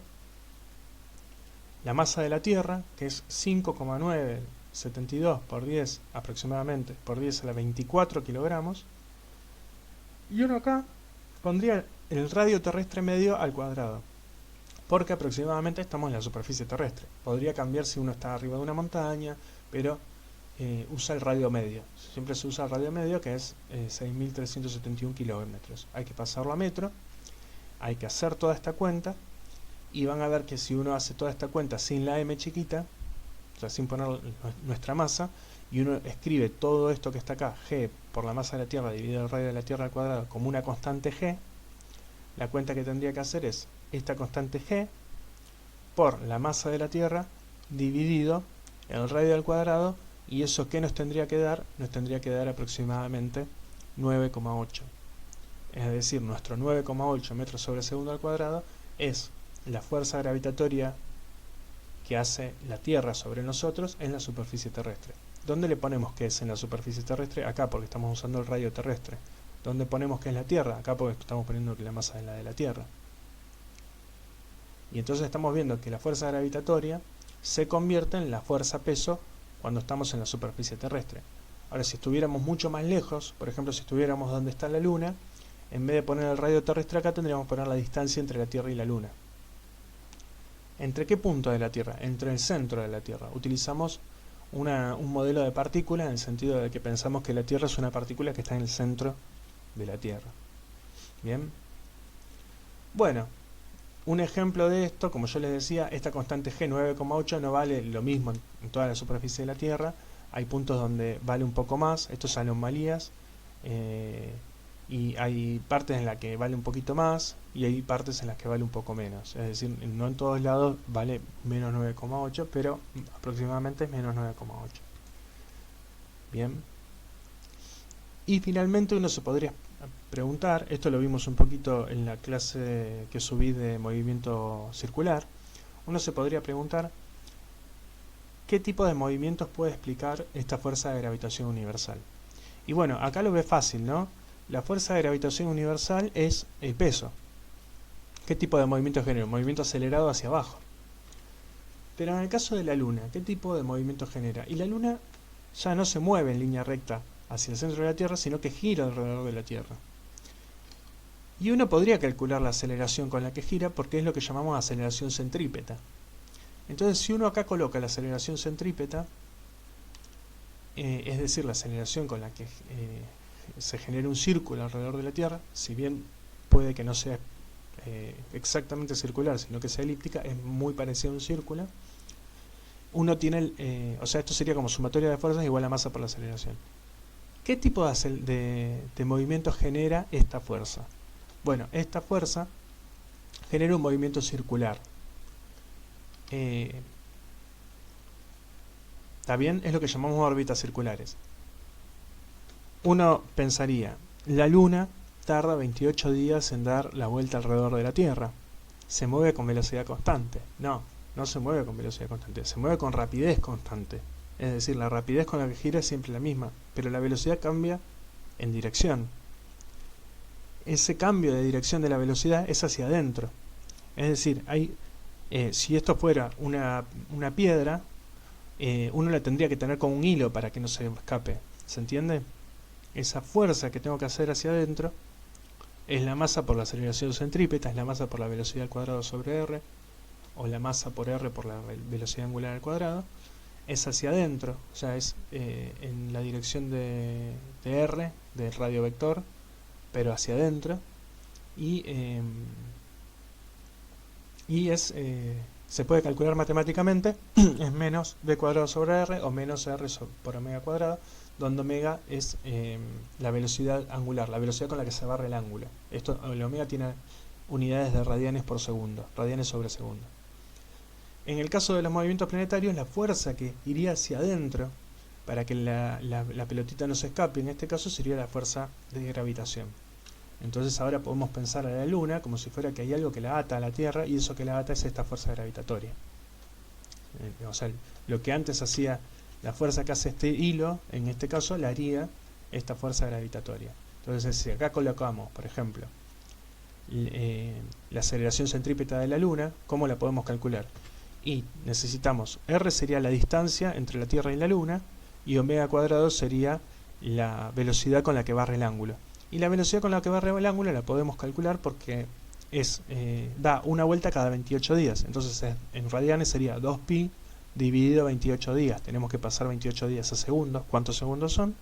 La masa de la Tierra, que es 5,972 por 10 aproximadamente, por 10 a la 24 kilogramos. Y uno acá pondría el radio terrestre medio al cuadrado. porque aproximadamente estamos en la superficie terrestre. Podría cambiar si uno está arriba de una montaña, pero usa el radio medio. Siempre se usa el radio medio, que es 6.371 kilómetros. Hay que pasarlo a metro, hay que hacer toda esta cuenta, y van a ver que si uno hace toda esta cuenta sin la m chiquita, o sea, sin poner nuestra masa, y uno escribe todo esto que está acá, g por la masa de la Tierra dividido el radio de la Tierra al cuadrado, como una constante g, la cuenta que tendría que hacer es esta constante g por la masa de la Tierra dividido el radio al cuadrado, y eso que nos tendría que dar aproximadamente 9,8. Es decir, nuestro 9,8 metros sobre segundo al cuadrado es la fuerza gravitatoria que hace la Tierra sobre nosotros en la superficie terrestre. ¿Dónde le ponemos que es en la superficie terrestre? Acá, porque estamos usando el radio terrestre. ¿Dónde ponemos que es la Tierra? Acá, porque estamos poniendo que la masa es la de la Tierra. Y entonces estamos viendo que la fuerza gravitatoria se convierte en la fuerza peso cuando estamos en la superficie terrestre. Ahora, si estuviéramos mucho más lejos, por ejemplo, si estuviéramos donde está la Luna, en vez de poner el radio terrestre acá, tendríamos que poner la distancia entre la Tierra y la Luna. ¿Entre qué punto de la Tierra? Entre el centro de la Tierra. Utilizamos un modelo de partícula en el sentido de que pensamos que la Tierra es una partícula que está en el centro de la Tierra. Bien. Bueno, un ejemplo de esto, como yo les decía, esta constante G 9,8 no vale lo mismo en toda la superficie de la Tierra. Hay puntos donde vale un poco más, esto es anomalías, y hay partes en las que vale un poquito más y hay partes en las que vale un poco menos. Es decir, no en todos lados vale menos 9,8, pero aproximadamente es menos 9,8. Bien. Y finalmente uno se podría preguntar, esto lo vimos un poquito en la clase que subí de movimiento circular, uno se podría preguntar qué tipo de movimientos puede explicar esta fuerza de gravitación universal. Y bueno, acá lo ve fácil, ¿no? La fuerza de gravitación universal es el peso. ¿Qué tipo de movimiento genera? Un movimiento acelerado hacia abajo. Pero en el caso de la Luna, ¿qué tipo de movimiento genera? Y la Luna ya no se mueve en línea recta hacia el centro de la Tierra, sino que gira alrededor de la Tierra. Y uno podría calcular la aceleración con la que gira porque es lo que llamamos aceleración centrípeta. Entonces, si uno acá coloca la aceleración centrípeta, es decir, la aceleración con la que se genera un círculo alrededor de la Tierra, si bien puede que no sea exactamente circular, sino que sea elíptica, es muy parecida a un círculo. Uno tiene, o sea, esto sería como sumatoria de fuerzas igual a masa por la aceleración. ¿Qué tipo de movimiento genera esta fuerza? Bueno, esta fuerza genera un movimiento circular. ¿Está bien? Es lo que llamamos órbitas circulares. Uno pensaría, la Luna tarda 28 días en dar la vuelta alrededor de la Tierra. ¿Se mueve con velocidad constante? No, no se mueve con velocidad constante, se mueve con rapidez constante. Es decir, la rapidez con la que gira es siempre la misma, pero la velocidad cambia en dirección. Ese cambio de dirección de la velocidad es hacia adentro. Es decir, si esto fuera una piedra, uno la tendría que tener con un hilo para que no se escape. ¿Se entiende? Esa fuerza que tengo que hacer hacia adentro es la masa por la aceleración centrípeta, es la masa por la velocidad al cuadrado sobre r, o la masa por r por la velocidad angular al cuadrado. Es hacia adentro, o sea, es en la dirección de r, del radio vector, pero hacia adentro, y se puede calcular matemáticamente, es menos b cuadrado sobre r o menos r por omega cuadrado, donde omega es la velocidad angular, la velocidad con la que se barre el ángulo. Esto, el omega tiene unidades de radianes por segundo, radianes sobre segundo. En el caso de los movimientos planetarios, la fuerza que iría hacia adentro para que la pelotita no se escape, en este caso sería la fuerza de gravitación. Entonces ahora podemos pensar a la Luna como si fuera que hay algo que la ata a la Tierra, y eso que la ata es esta fuerza gravitatoria. O sea, lo que antes hacía la fuerza que hace este hilo, en este caso la haría esta fuerza gravitatoria. Entonces, si acá colocamos, por ejemplo, la aceleración centrípeta de la Luna, ¿cómo la podemos calcular? Y necesitamos, r sería la distancia entre la Tierra y la Luna, y omega cuadrado sería la velocidad con la que barre el ángulo. Y la velocidad con la que barre el ángulo la podemos calcular porque da una vuelta cada 28 días. Entonces en radianes sería 2pi dividido 28 días. Tenemos que pasar 28 días a segundos. ¿Cuántos segundos son?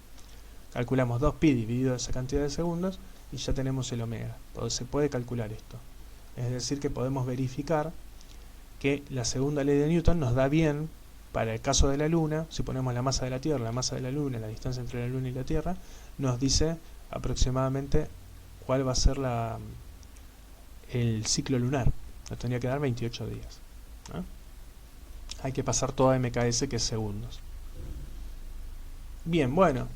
Calculamos 2pi dividido esa cantidad de segundos y ya tenemos el omega. Se puede calcular esto. Es decir, que podemos verificar que la segunda ley de Newton nos da bien para el caso de la Luna. Si ponemos la masa de la Tierra, la masa de la Luna, la distancia entre la Luna y la Tierra, nos dice aproximadamente cuál va a ser el ciclo lunar. Nos tendría que dar 28 días, ¿no? Hay que pasar toda MKS, que es segundos. Bien, bueno,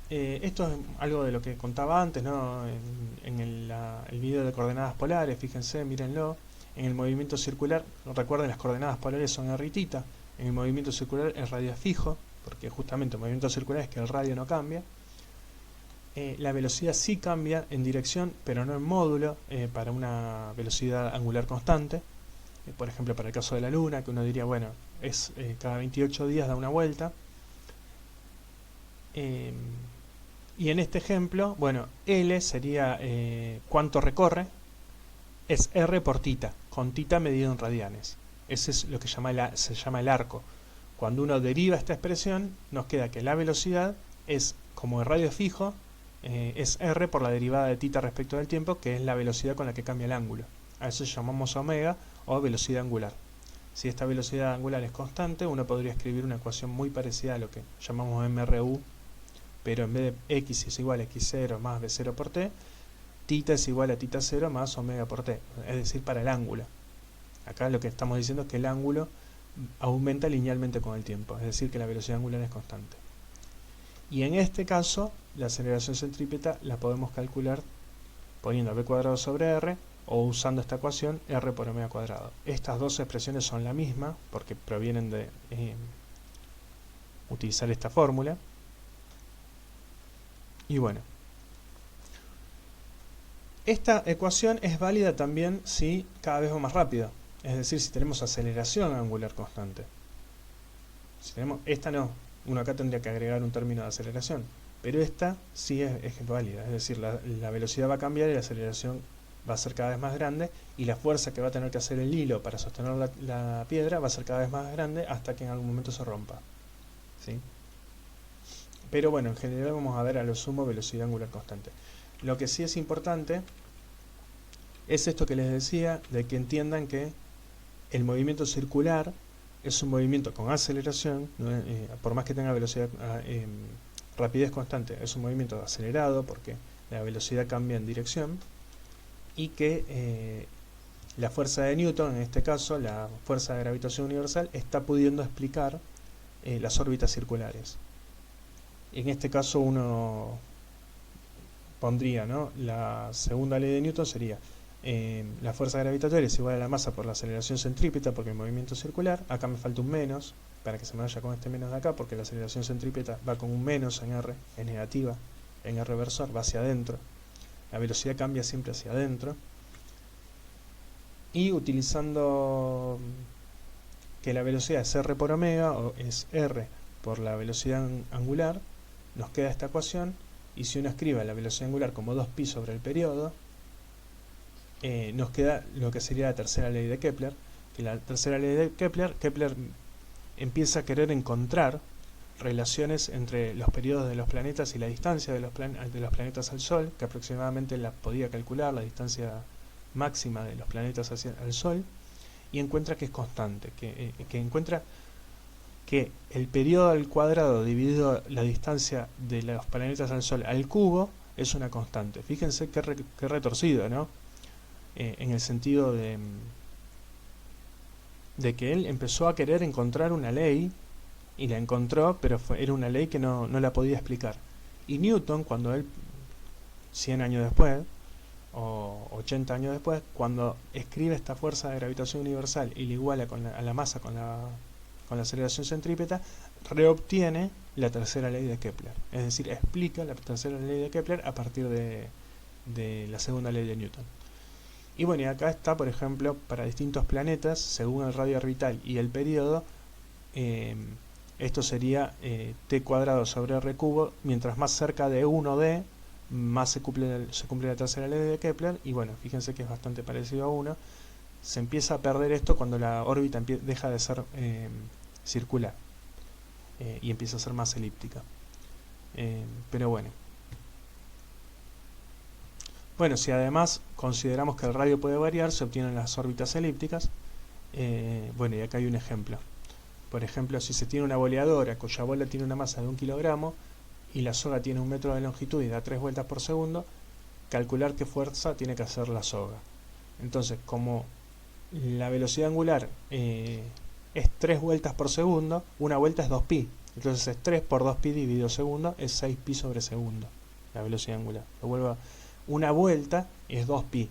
esto es algo de lo que contaba antes, ¿no? En el video de coordenadas polares, fíjense, mírenlo. En el movimiento circular, recuerden, las coordenadas polares son r-θ. En el movimiento circular el radio es fijo, porque justamente el movimiento circular es que el radio no cambia. La velocidad sí cambia en dirección, pero no en módulo, para una velocidad angular constante. Por ejemplo, para el caso de la Luna, que uno diría, bueno, es cada 28 días da una vuelta. Y en este ejemplo, bueno, L sería cuánto recorre, es R por θ, con θ medido en radianes. Ese es lo que se llama el arco. Cuando uno deriva esta expresión, nos queda que la velocidad es, como el radio fijo, es R por la derivada de θ respecto del tiempo, que es la velocidad con la que cambia el ángulo. A eso llamamos omega o velocidad angular. Si esta velocidad angular es constante, uno podría escribir una ecuación muy parecida a lo que llamamos MRU, pero en vez de x es igual a x0 más b0 por t, θ es igual a θ0 más omega por t, es decir, para el ángulo. Acá lo que estamos diciendo es que el ángulo aumenta linealmente con el tiempo, es decir, que la velocidad angular es constante. Y en este caso, la aceleración centrípeta la podemos calcular poniendo b cuadrado sobre r, o usando esta ecuación, r por omega cuadrado. Estas dos expresiones son la misma, porque provienen de utilizar esta fórmula. Y bueno, esta ecuación es válida también si cada vez va más rápido, es decir, si tenemos aceleración angular constante. Si tenemos, esta no, uno acá tendría que agregar un término de aceleración, pero esta sí es válida, es decir, la velocidad va a cambiar y la aceleración va a ser cada vez más grande, y la fuerza que va a tener que hacer el hilo para sostener la piedra va a ser cada vez más grande hasta que en algún momento se rompa, ¿sí? Pero bueno, en general vamos a ver a lo sumo velocidad angular constante. Lo que sí es importante es esto que les decía, de que entiendan que el movimiento circular es un movimiento con aceleración, ¿no? Por más que tenga velocidad, rapidez constante, es un movimiento acelerado porque la velocidad cambia en dirección, y que la fuerza de Newton, en este caso la fuerza de gravitación universal, está pudiendo explicar las órbitas circulares. En este caso uno pondría, ¿no? La segunda ley de Newton sería la fuerza gravitatoria es igual a la masa por la aceleración centrípeta, porque el movimiento circular, acá me falta un menos, para que se me vaya con este menos de acá, porque la aceleración centrípeta va con un menos en R, es negativa, en R versor, va hacia adentro. La velocidad cambia siempre hacia adentro. Y utilizando que la velocidad es R por omega, o es R por la velocidad angular, nos queda esta ecuación, y si uno escribe la velocidad angular como 2pi sobre el periodo, nos queda lo que sería la tercera ley de Kepler. Que la tercera ley de Kepler empieza a querer encontrar relaciones entre los periodos de los planetas y la distancia de los planetas al Sol, que aproximadamente la podía calcular, la distancia máxima de los planetas hacia el Sol, y encuentra que es constante, que encuentra que el periodo al cuadrado dividido la distancia de los planetas al Sol al cubo es una constante. Fíjense qué retorcido, ¿no? En el sentido de que él empezó a querer encontrar una ley, y la encontró, pero era una ley que no la podía explicar. Y Newton, cuando él, 100 años después, o 80 años después, cuando escribe esta fuerza de gravitación universal y la iguala a la masa con la aceleración centrípeta, reobtiene la tercera ley de Kepler. Es decir, explica la tercera ley de Kepler a partir de la segunda ley de Newton. Y bueno, y acá está, por ejemplo, para distintos planetas, según el radio orbital y el periodo, esto sería t cuadrado sobre r cubo. Mientras más cerca de 1D, más se cumple la tercera ley de Kepler, y bueno, fíjense que es bastante parecido a 1. Se empieza a perder esto cuando la órbita deja de ser circular y empieza a ser más elíptica. Pero bueno. Bueno, si además consideramos que el radio puede variar, se obtienen las órbitas elípticas. Bueno, y acá hay un ejemplo. Por ejemplo, si se tiene una boleadora cuya bola tiene una masa de 1 kilogramo y la soga tiene 1 metro de longitud y da 3 vueltas por segundo, calcular qué fuerza tiene que hacer la soga. Entonces, como la velocidad angular es 3 vueltas por segundo, una vuelta es 2pi. Entonces es 3 por 2pi dividido segundo, es 6pi sobre segundo, la velocidad angular. Lo vuelvo a... Una vuelta es 2pi.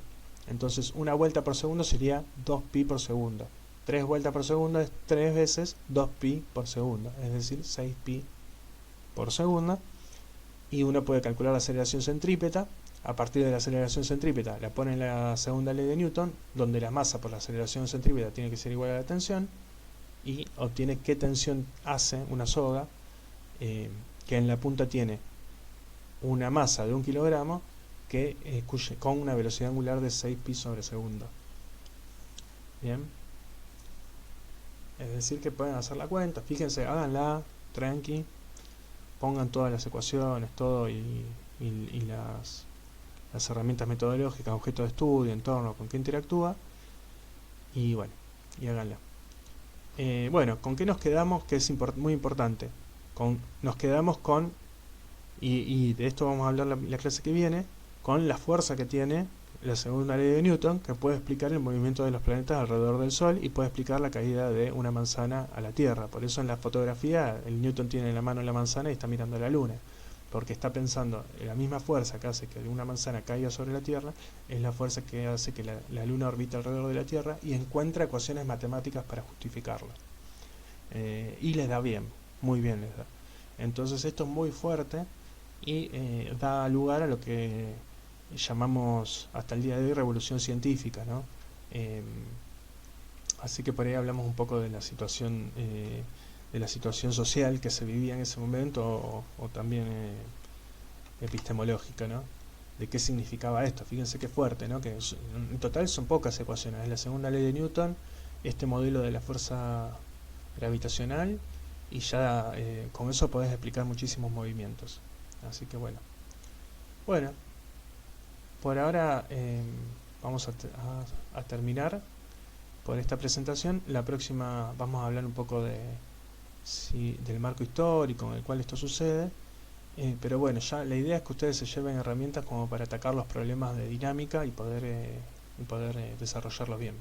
Entonces una vuelta por segundo sería 2pi por segundo. 3 vueltas por segundo es 3 veces 2pi por segundo, es decir, 6pi por segundo. Y uno puede calcular la aceleración centrípeta. A partir de la aceleración centrípeta la pone en la segunda ley de Newton, donde la masa por la aceleración centrípeta tiene que ser igual a la tensión, y obtiene qué tensión hace una soga que en la punta tiene una masa de 1 kilogramo con una velocidad angular de 6pi sobre segundo. Bien, es decir que pueden hacer la cuenta, fíjense, háganla tranqui, pongan todas las ecuaciones, todo y las herramientas metodológicas, objeto de estudio, entorno, con qué interactúa, y bueno, y háganla. Bueno, ¿con qué nos quedamos? Que es muy importante. Nos quedamos con, y de esto vamos a hablar la clase que viene, con la fuerza que tiene la segunda ley de Newton, que puede explicar el movimiento de los planetas alrededor del Sol y puede explicar la caída de una manzana a la Tierra. Por eso en la fotografía el Newton tiene en la mano la manzana y está mirando a la Luna, porque está pensando en la misma fuerza que hace que una manzana caiga sobre la Tierra, es la fuerza que hace que la Luna orbite alrededor de la Tierra, y encuentra ecuaciones matemáticas para justificarlo. Y les da bien, muy bien les da. Entonces esto es muy fuerte y da lugar a lo que llamamos hasta el día de hoy revolución científica, ¿no? Así que por ahí hablamos un poco de la situación social que se vivía en ese momento, o también epistemológica, ¿no? De qué significaba esto. Fíjense qué fuerte, ¿no? Que en total son pocas ecuaciones. Es la segunda ley de Newton, este modelo de la fuerza gravitacional, y ya con eso podés explicar muchísimos movimientos. Así que bueno, por ahora vamos a terminar por esta presentación. La próxima vamos a hablar un poco del marco histórico en el cual esto sucede, pero bueno, ya la idea es que ustedes se lleven herramientas como para atacar los problemas de dinámica y poder desarrollarlos bien.